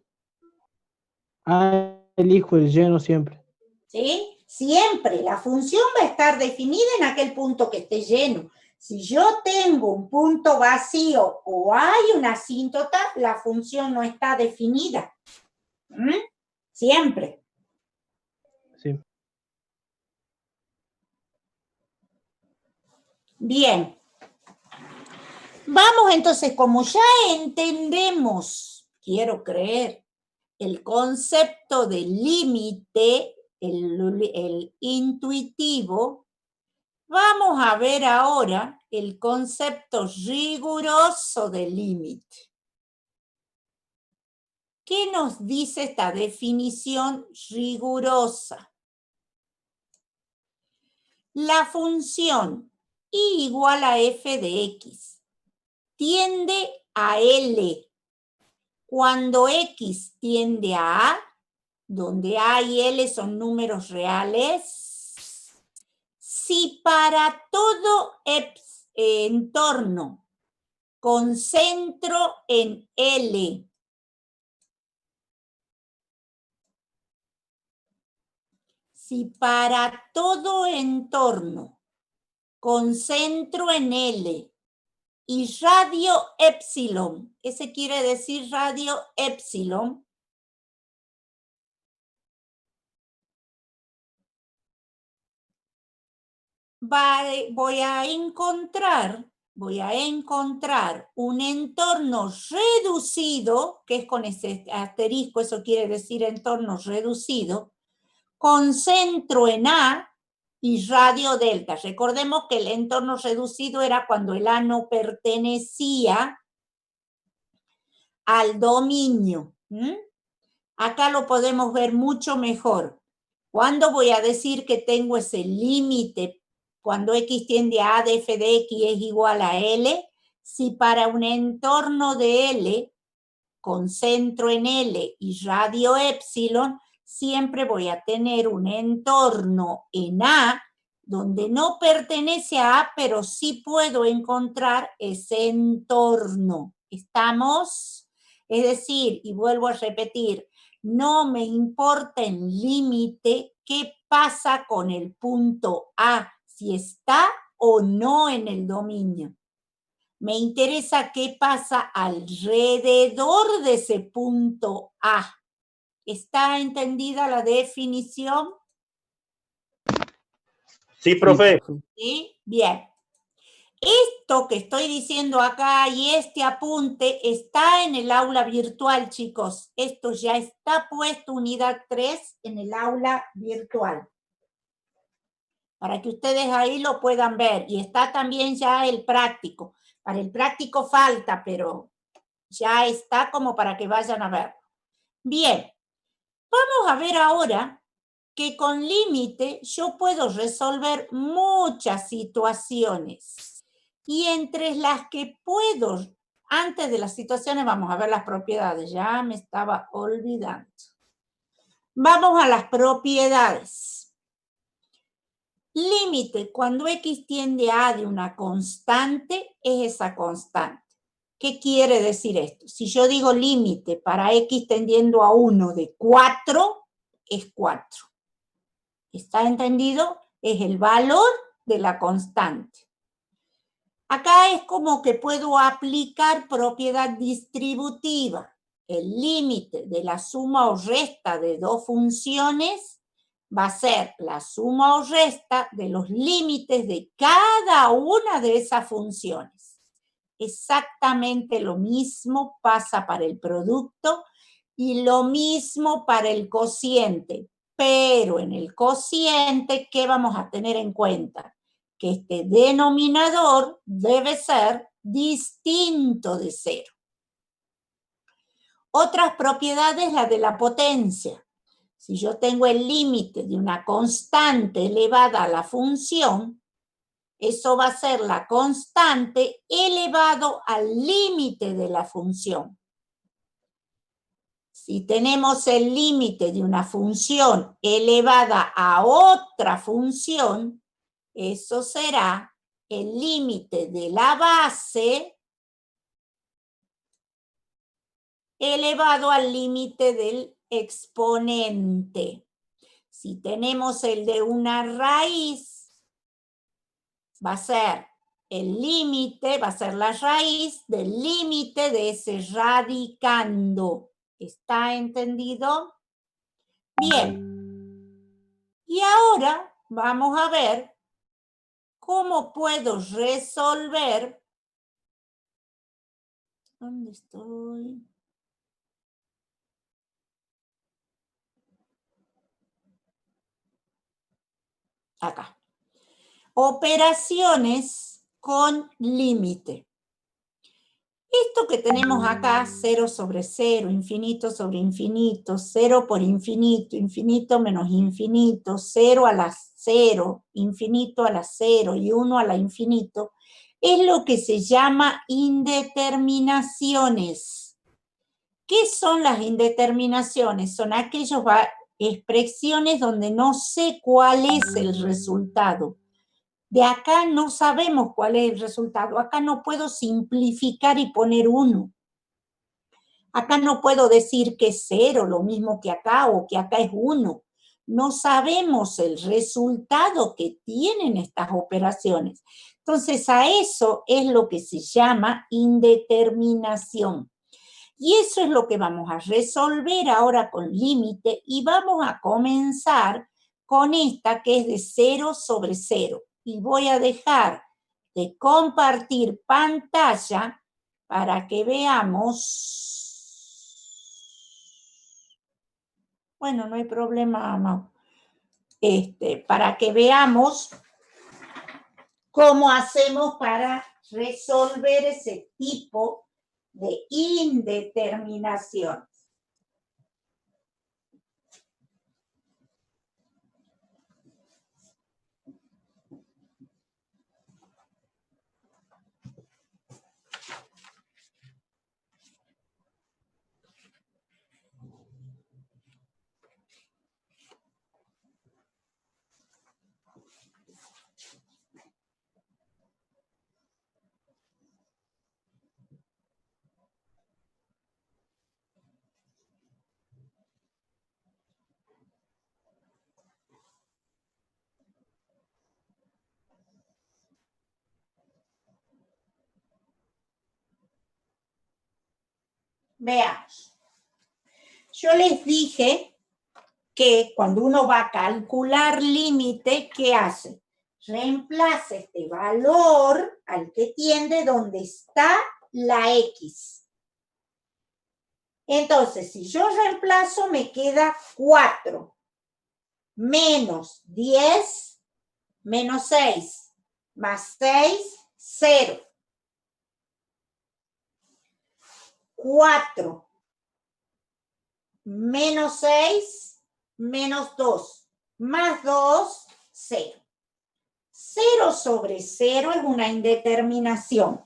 Ah, elijo el lleno siempre. ¿Sí? Siempre. La función va a estar definida en aquel punto que esté lleno. Si yo tengo un punto vacío o hay una asíntota, la función no está definida. Siempre. Sí. Bien. Vamos entonces, como ya entendemos, quiero creer, el concepto de límite, el intuitivo, vamos a ver ahora el concepto riguroso de límite. ¿Qué nos dice esta definición rigurosa? La función y igual a f de x tiende a L cuando x tiende a donde A y L son números reales, si para todo entorno con centro en L si para todo entorno con centro en L y radio epsilon, ese quiere decir radio epsilon, voy a encontrar un entorno reducido, que es con ese asterisco, eso quiere decir entorno reducido, con centro en A y radio delta. Recordemos que el entorno reducido era cuando el A no pertenecía al dominio. Acá lo podemos ver mucho mejor. ¿Cuándo voy a decir que tengo ese límite? Cuando x tiende a A de f de x es igual a L, si para un entorno de L con centro en L y radio epsilon, siempre voy a tener un entorno en A, donde no pertenece a A, pero sí puedo encontrar ese entorno. ¿Estamos? Es decir, y vuelvo a repetir, no me importa en límite qué pasa con el punto A, si está o no en el dominio. Me interesa qué pasa alrededor de ese punto A. ¿Está entendida la definición? Sí, profe. ¿Sí? Bien. Esto que estoy diciendo acá y este apunte está en el aula virtual, chicos. Esto ya está puesto, unidad 3, en el aula virtual. Para que ustedes ahí lo puedan ver. Y está también ya el práctico. Para el práctico falta, pero ya está como para que vayan a ver. Bien. Vamos a ver ahora que con límite yo puedo resolver muchas situaciones. Y entre las que puedo, antes de las situaciones vamos a ver las propiedades, ya me estaba olvidando. Vamos a las propiedades. Límite, cuando x tiende a A de una constante, es esa constante. ¿Qué quiere decir esto? Si yo digo límite para x tendiendo a 1 de 4, es 4. ¿Está entendido? Es el valor de la constante. Acá es como que puedo aplicar propiedad distributiva. El límite de la suma o resta de dos funciones va a ser la suma o resta de los límites de cada una de esas funciones. Exactamente lo mismo pasa para el producto y lo mismo para el cociente. Pero en el cociente, ¿qué vamos a tener en cuenta? Que este denominador debe ser distinto de 0. Otras propiedades, la de la potencia. Si yo tengo el límite de una constante elevada a la función, eso va a ser la constante elevado al límite de la función. Si tenemos el límite de una función elevada a otra función, eso será el límite de la base elevado al límite del exponente. Si tenemos el de una raíz, va a ser el límite, va a ser la raíz del límite de ese radicando. ¿Está entendido? Bien. Y ahora vamos a ver cómo puedo resolver. ¿Dónde estoy? Acá. Operaciones con límite. Esto que tenemos acá, 0 sobre 0, infinito sobre infinito, 0 por infinito, infinito menos infinito, 0 a la 0, infinito a la 0 y 1 a la infinito, es lo que se llama indeterminaciones. ¿Qué son las indeterminaciones? Son aquellas expresiones donde no sé cuál es el resultado. De acá no sabemos cuál es el resultado. Acá no puedo simplificar y poner 1. Acá no puedo decir que es 0, lo mismo que acá, o que acá es 1. No sabemos el resultado que tienen estas operaciones. Entonces, a eso es lo que se llama indeterminación. Y eso es lo que vamos a resolver ahora con límite, y vamos a comenzar con esta que es de 0 sobre 0. Y voy a dejar de compartir pantalla para que veamos. Bueno, no hay problema, Mau. Para que veamos cómo hacemos para resolver ese tipo de indeterminación. Veamos. Yo les dije que cuando uno va a calcular límite, ¿qué hace? Reemplaza este valor al que tiende donde está la X. Entonces, si yo reemplazo, me queda 4 menos 10 menos 6 más 6, 0. 4 menos 6 menos 2 más 2, 0. 0 sobre 0 es una indeterminación.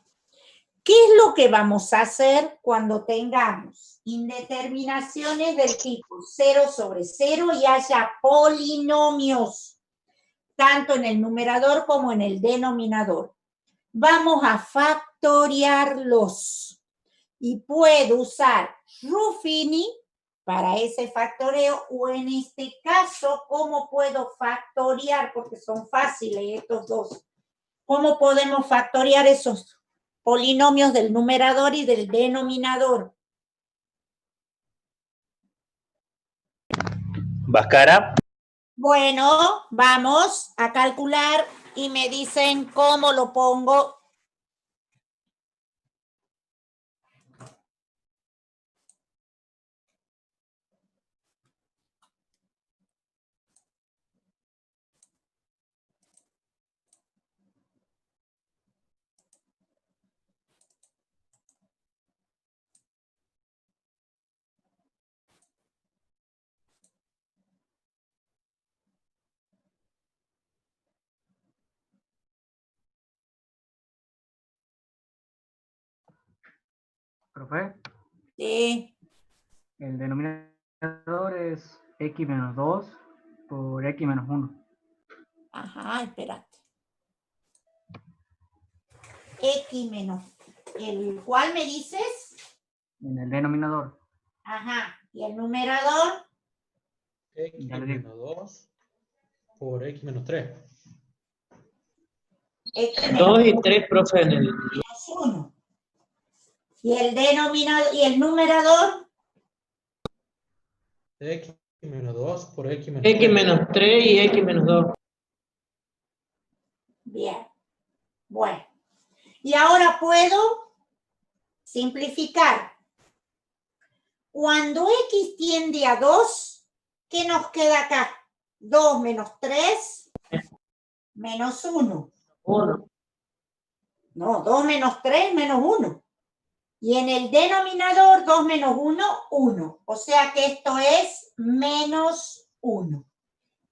¿Qué es lo que vamos a hacer cuando tengamos indeterminaciones del tipo 0 sobre 0 y haya polinomios, tanto en el numerador como en el denominador? Vamos a factoriarlos. Y puedo usar Ruffini para ese factoreo, o en este caso, ¿cómo puedo factoriar? Porque son fáciles estos dos. ¿Cómo podemos factoriar esos polinomios del numerador y del denominador? Bhaskara. Bueno, vamos a calcular y me dicen cómo lo pongo. Profe, Sí. el denominador es x menos 2 por x menos 1. Ajá, espérate. X menos, ¿el cuál me dices? En el denominador. Ajá, ¿y el numerador? X menos 2 por X menos 3. X 2 y 3, profe, en el... menos 1. ¿Y el denominador y el numerador? X menos 2 por X menos 3. X menos 3 y X menos 2. Bien. Bueno. Y ahora puedo simplificar. Cuando X tiende a 2, ¿qué nos queda acá? 2 menos 3 menos 1. 1. No, 2 menos 3 menos 1. Y en el denominador 2 menos 1, 1. O sea que esto es menos 1.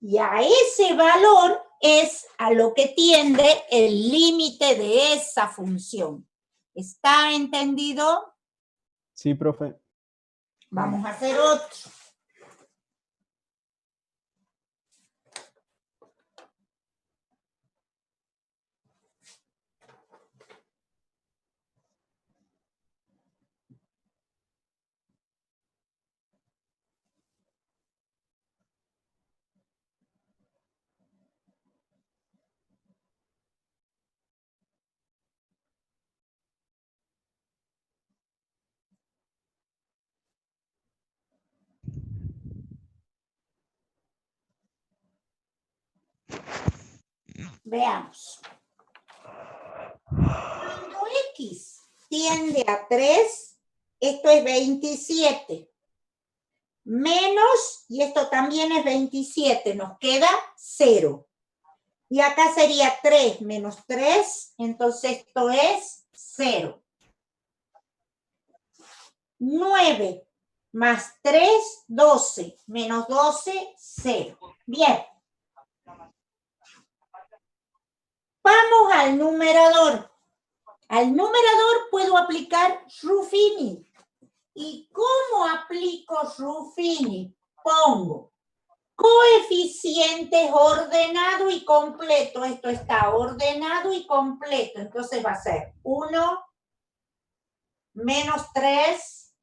Y a ese valor es a lo que tiende el límite de esa función. ¿Está entendido? Sí, profe. Vamos a hacer otro. Veamos. Cuando X tiende a 3, esto es 27. Menos, y esto también es 27, nos queda 0. Y acá sería 3 menos 3, entonces esto es 0. 9 más 3, 12, menos 12, 0. Bien. Vamos al numerador. Al numerador puedo aplicar Ruffini. ¿Y cómo aplico Ruffini? Pongo coeficientes ordenado y completo. Esto está ordenado y completo. Entonces va a ser 1, menos 3,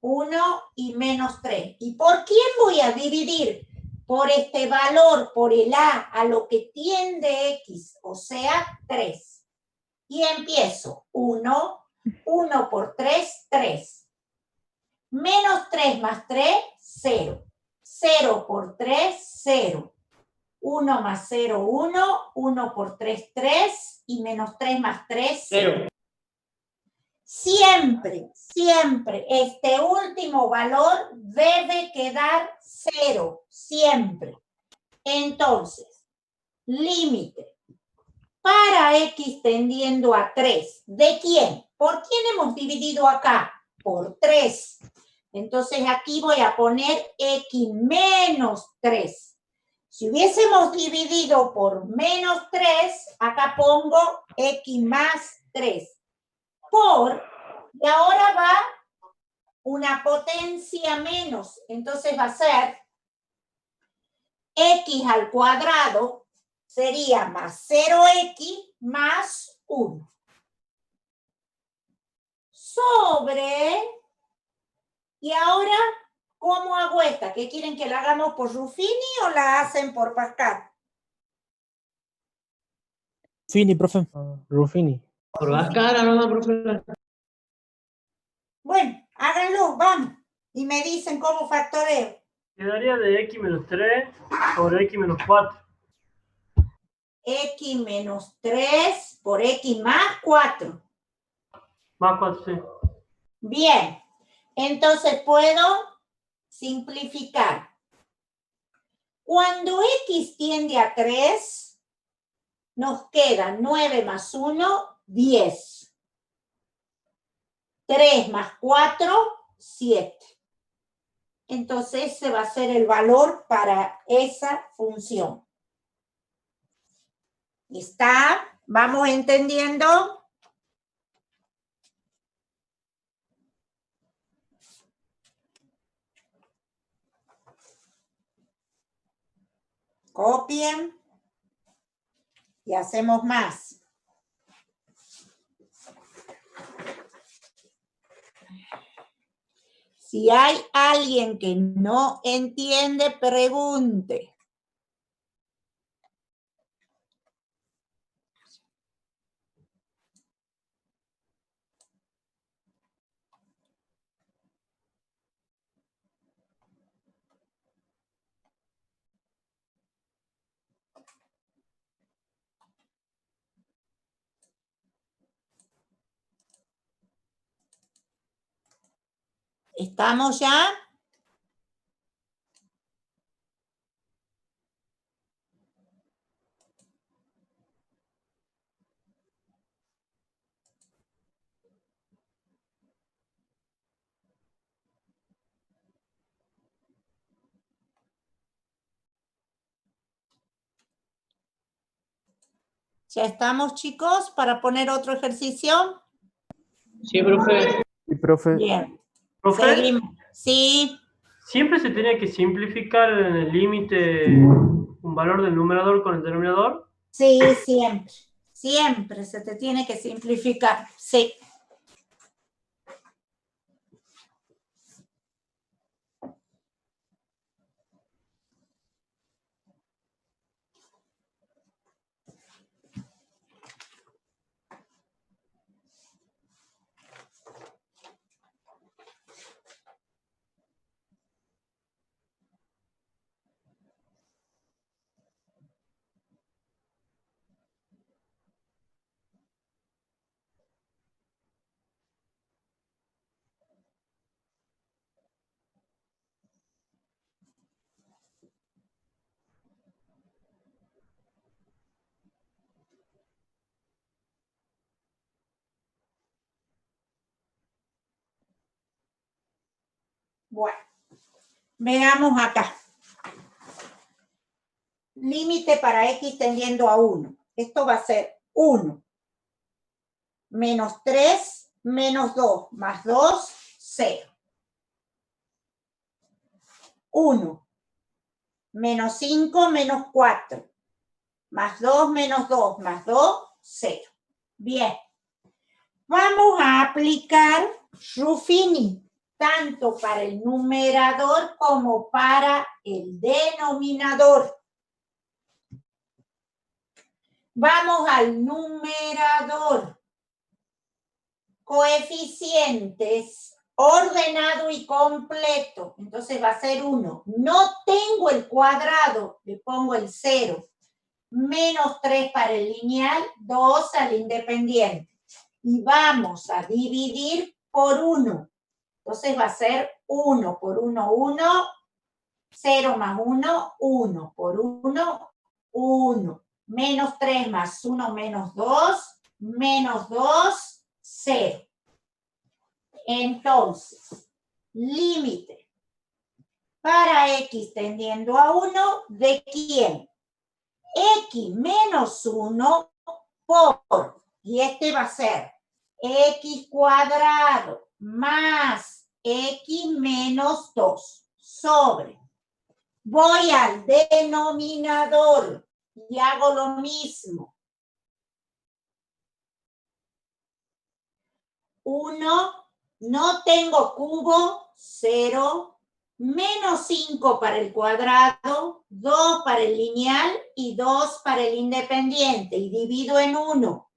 1 y menos 3. ¿Y por quién voy a dividir? Por este valor, por el a lo que tiende X, o sea, 3. Y empiezo. 1 por 3, 3. Menos 3 más 3, 0. 0 por 3, 0. 1 más 0, 1. 1 por 3, 3. Y menos 3 más 3, 0. Siempre, siempre, este último valor debe quedar 0. Siempre. Entonces, límite para x tendiendo a 3. ¿De quién? ¿Por quién hemos dividido acá? Por 3. Entonces aquí voy a poner x menos 3. Si hubiésemos dividido por menos 3, acá pongo x más 3. Y ahora va una potencia menos. Entonces va a ser x al cuadrado sería más 0x más 1. Sobre, y ahora, ¿cómo hago esta? ¿Qué quieren que la hagamos por Ruffini o la hacen por Pascal? Fini, profe. Ruffini. Por la cara nomás, profe. Bueno, háganlo, vamos. Y me dicen cómo factoreo. Quedaría de x menos 3 sobre x menos 4. X menos 3 por x más 4. Más 4, sí. Bien, entonces puedo simplificar. Cuando x tiende a 3, nos queda 9 más 1, 10. 3 más 4, 7. Entonces ese va a ser el valor para esa función. ¿Está? ¿Vamos entendiendo? Copien y hacemos más. Si hay alguien que no entiende, pregunte. ¿Estamos ya? ¿Ya estamos, chicos, para poner otro ejercicio? Sí, profe. Sí, profe. Bien. ¿Profe? Seguimos. Sí. ¿Siempre se tiene que simplificar en el límite un valor del numerador con el denominador? Sí, siempre. Siempre se te tiene que simplificar. Sí. Bueno, veamos acá. Límite para x tendiendo a 1. Esto va a ser 1. Menos 3, menos 2, más 2, 0. 1. Menos 5, menos 4. Más 2, menos 2, más 2, 0. Bien. Vamos a aplicar Ruffini, tanto para el numerador como para el denominador. Vamos al numerador. Coeficientes ordenado y completo. Entonces va a ser 1. No tengo el cuadrado, le pongo el 0. Menos 3 para el lineal, 2 al independiente. Y vamos a dividir por 1. Entonces va a ser 1 por 1, 1. 0 más 1, 1 por 1, 1. Menos 3 más 1 menos 2, menos 2, 0. Entonces, límite para x tendiendo a 1, ¿de quién? X menos 1 por, y este va a ser x cuadrado más x menos 2 sobre. Voy al denominador y hago lo mismo. 1, no tengo cubo, 0. Menos 5 para el cuadrado, 2 para el lineal y 2 para el independiente. Y divido en 1.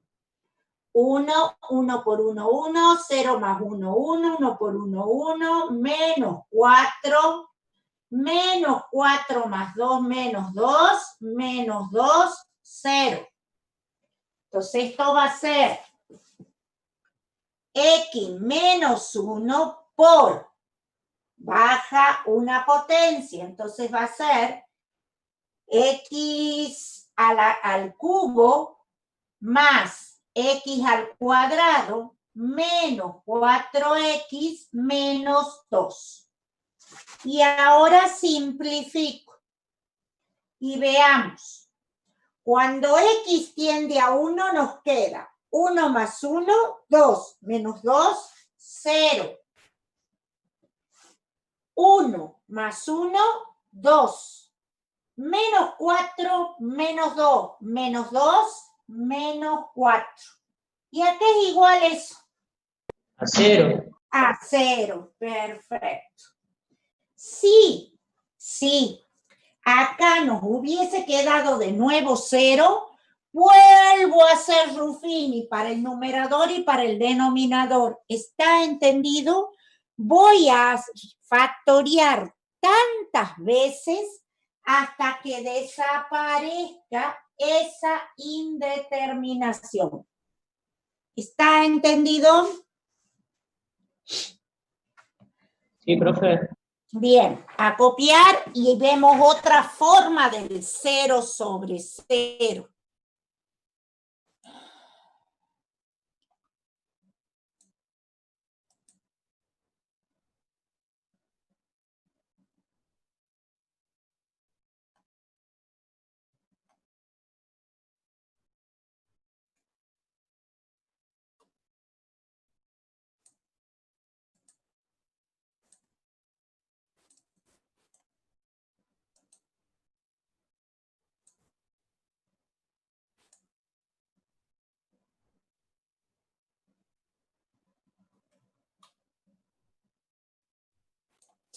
1, 1 por 1, 1, 0 más 1, 1, 1 por 1, 1, menos 4, menos 4 más 2, menos 2, 0. Entonces esto va a ser x menos 1 por, baja una potencia, entonces va a ser x al cubo más x al cuadrado menos 4x menos 2. Y ahora simplifico y veamos. Cuando x tiende a 1 nos queda 1 más 1, 2, menos 2, 0. 1 más 1, 2. Menos 4, menos 2, menos 2, menos 4. ¿Y a qué es igual eso? A 0. A 0, perfecto. Sí, acá nos hubiese quedado de nuevo 0, vuelvo a hacer Ruffini para el numerador y para el denominador. ¿Está entendido? Voy a factoriar tantas veces hasta que desaparezca esa indeterminación. ¿Está entendido? Sí, profe. Bien, a copiar y vemos otra forma del 0 sobre 0.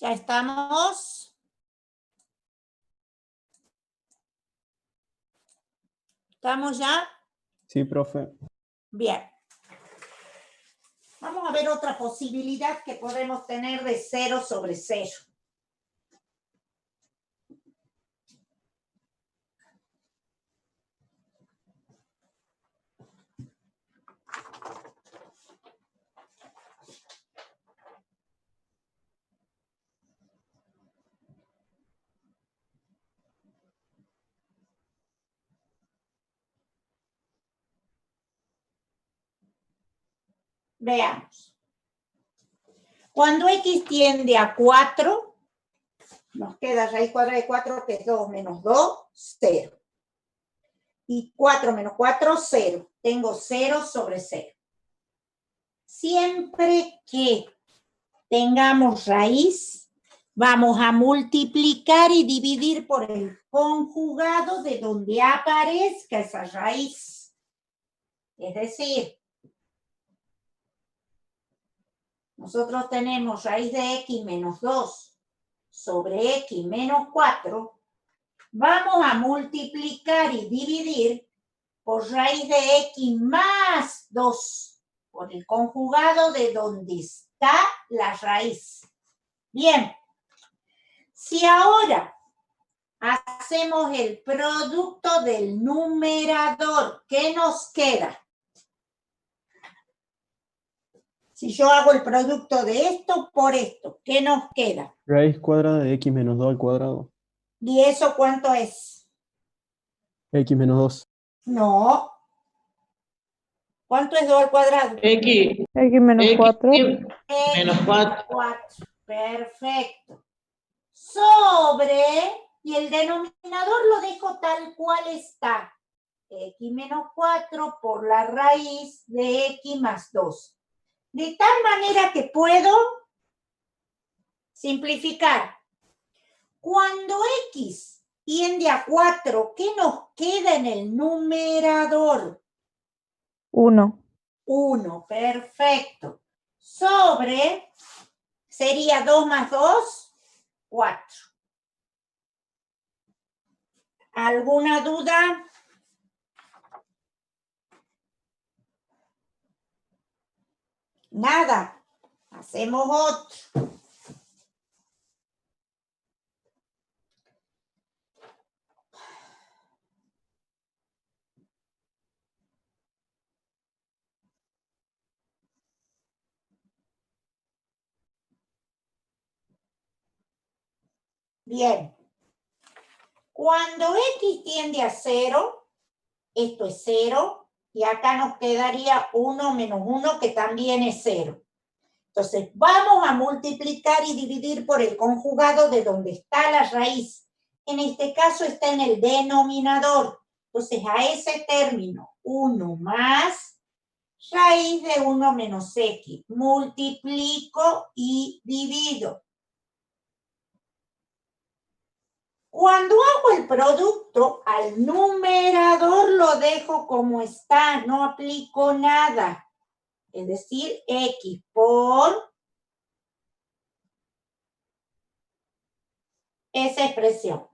Ya estamos. ¿Estamos ya? Sí, profe. Bien. Vamos a ver otra posibilidad que podemos tener de 0 sobre 0. Veamos. Cuando x tiende a 4, nos queda raíz cuadrada de 4, que es 2 menos 2, 0. Y 4 menos 4, 0. Tengo 0 sobre 0. Siempre que tengamos raíz, vamos a multiplicar y dividir por el conjugado de donde aparezca esa raíz. Es decir, nosotros tenemos raíz de x menos 2 sobre x menos 4. Vamos a multiplicar y dividir por raíz de x más 2, por el conjugado de donde está la raíz. Bien. Si ahora hacemos el producto del numerador, ¿qué nos queda? Si yo hago el producto de esto por esto, ¿qué nos queda? Raíz cuadrada de x menos 2 al cuadrado. ¿Y eso cuánto es? X menos 2. No. ¿Cuánto es 2 al cuadrado? X menos 4. menos 4. 4. Perfecto. Sobre, y el denominador lo dejo tal cual está. X menos 4 por la raíz de x más 2. De tal manera que puedo simplificar. Cuando x tiende a 4, ¿qué nos queda en el numerador? 1. 1, perfecto. Sobre, sería 2 más 2, 4. ¿Alguna duda? Nada. Hacemos otro. Bien. Cuando x tiende a 0, esto es 0, y acá nos quedaría 1 menos 1, que también es 0. Entonces, vamos a multiplicar y dividir por el conjugado de donde está la raíz. En este caso está en el denominador. Entonces, a ese término, 1 más raíz de 1 menos x. Multiplico y divido. Cuando hago el producto, al numerador lo dejo como está, no aplico nada. Es decir, x por esa expresión.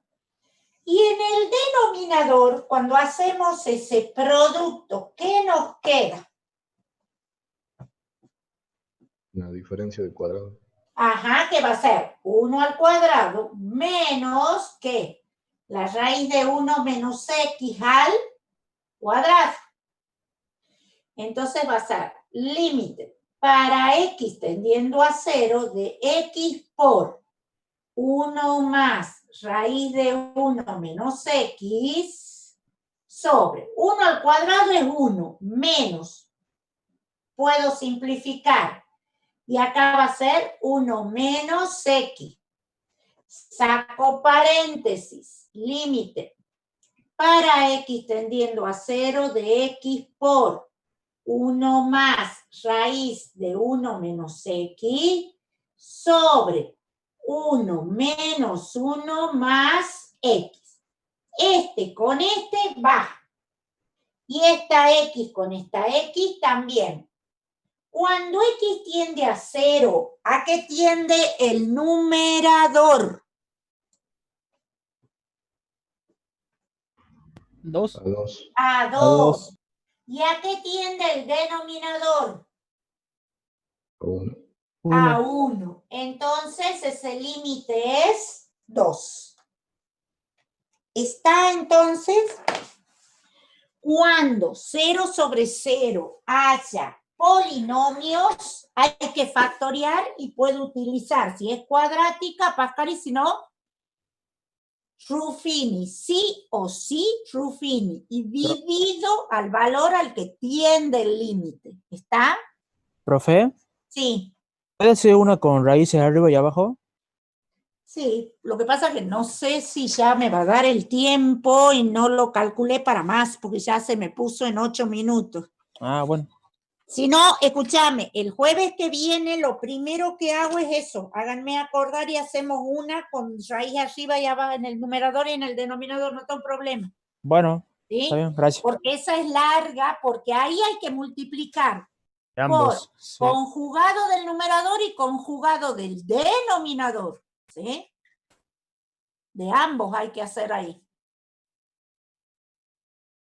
Y en el denominador, cuando hacemos ese producto, ¿qué nos queda? La diferencia del cuadrado. Ajá, que va a ser 1 al cuadrado menos, ¿qué? La raíz de 1 menos x al cuadrado. Entonces va a ser límite para x tendiendo a 0 de x por 1 más raíz de 1 menos x sobre 1 al cuadrado es 1 menos. Puedo simplificar. Y acá va a ser 1 menos x. Saco paréntesis, límite. Para x tendiendo a 0 de x por 1 más raíz de 1 menos x sobre 1 menos 1 más x. Este con este baja. Y esta x con esta x también. Cuando x tiende a 0, ¿a qué tiende el numerador? 2. A 2. A 2. ¿Y a qué tiende el denominador? A 1. A 1. Entonces ese límite es 2. Está entonces, cuando 0 sobre 0 haya polinomios, hay que factoriar y puedo utilizar, si es cuadrática, Pascal, y si no, Ruffini, sí o sí, Ruffini, y divido al valor al que tiende el límite. ¿Está? Profe, Sí. ¿puede ser una con raíces arriba y abajo? Sí, lo que pasa es que no sé si ya me va a dar el tiempo y no lo calculé para más, porque ya se me puso en 8 minutos. Ah, bueno. Si no, escúchame, el jueves que viene lo primero que hago es eso. Háganme acordar y hacemos una con raíz arriba y abajo en el numerador y en el denominador, no tengo problema. Bueno, ¿Sí? está bien, gracias. Porque esa es larga, porque ahí hay que multiplicar De ambos, por sí. conjugado del numerador y conjugado del denominador. ¿Sí? De ambos hay que hacer ahí.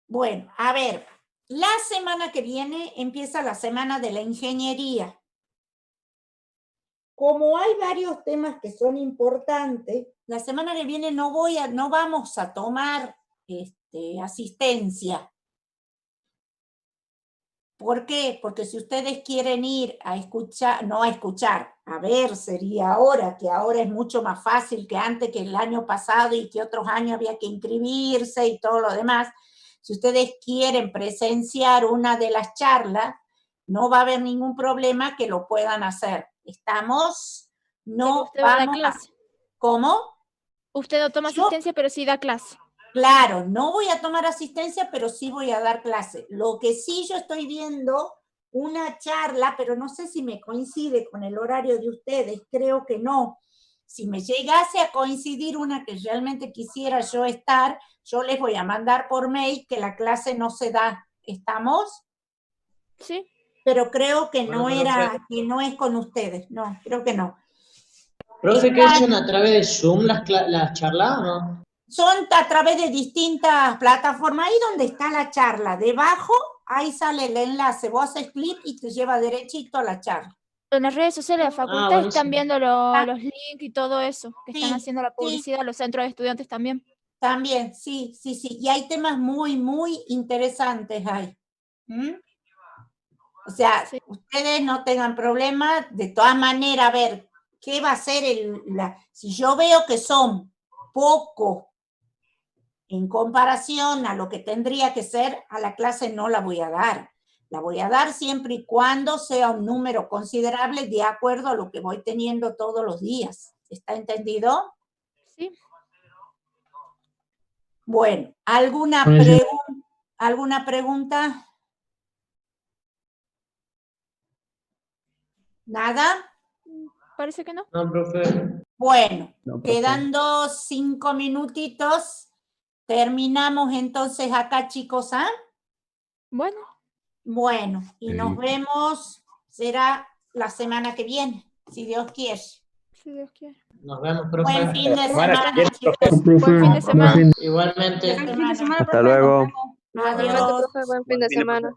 Bueno, a ver, la semana que viene empieza la semana de la ingeniería. como hay varios temas que son importantes, la semana que viene no vamos a tomar asistencia. ¿Por qué? Porque si ustedes quieren ir a escuchar, no a escuchar, a ver sería ahora, que ahora es mucho más fácil que antes, que el año pasado y que otros años había que inscribirse y todo lo demás. Si ustedes quieren presenciar una de las charlas, no va a haber ningún problema que lo puedan hacer. ¿Estamos? No Usted va a dar vamos clase. ¿Cómo? Usted no toma asistencia, pero sí da clase. Claro, no voy a tomar asistencia, pero sí voy a dar clase. Lo que sí yo estoy viendo una charla, pero no sé si me coincide con el horario de ustedes, creo que no. Si me llegase a coincidir una que realmente quisiera yo estar, yo les voy a mandar por mail que la clase no se da. ¿Estamos? Sí. Pero creo que Bueno, no profe. que no es con ustedes. No, creo que no. Profe, ¿qué son a través de Zoom las charlas o no? Son a través de distintas plataformas. Ahí donde está la charla, debajo, ahí sale el enlace. Vos haces clic y te lleva derechito a la charla. En las redes sociales de la facultad buenísimo. están viendo los links y todo eso, que están haciendo la publicidad, los centros de estudiantes también. También, sí. Y hay temas muy, muy interesantes ahí. O sea, ustedes no tengan problema. De todas maneras, a ver, ¿qué va a ser si yo veo que son pocos en comparación a lo que tendría que ser, a la clase no la voy a dar. La voy a dar siempre y cuando sea un número considerable de acuerdo a lo que voy teniendo todos los días. ¿Está entendido? Sí. Bueno, ¿alguna pregunta? ¿Nada? Parece que no. No, profe. Bueno, No, profe. quedando 5 minutitos, terminamos entonces acá, chicos, ¿ah? Bueno. Bueno, y nos vemos, será la semana que viene, si Dios quiere. Si Dios quiere. Nos vemos, profe. Buen fin de Semana semana, que viene, chicos. Buen fin de semana. Igualmente. Buen fin de semana, Hasta profe. luego. Nos vemos. Adiós. Igualmente, profe, buen fin de semana.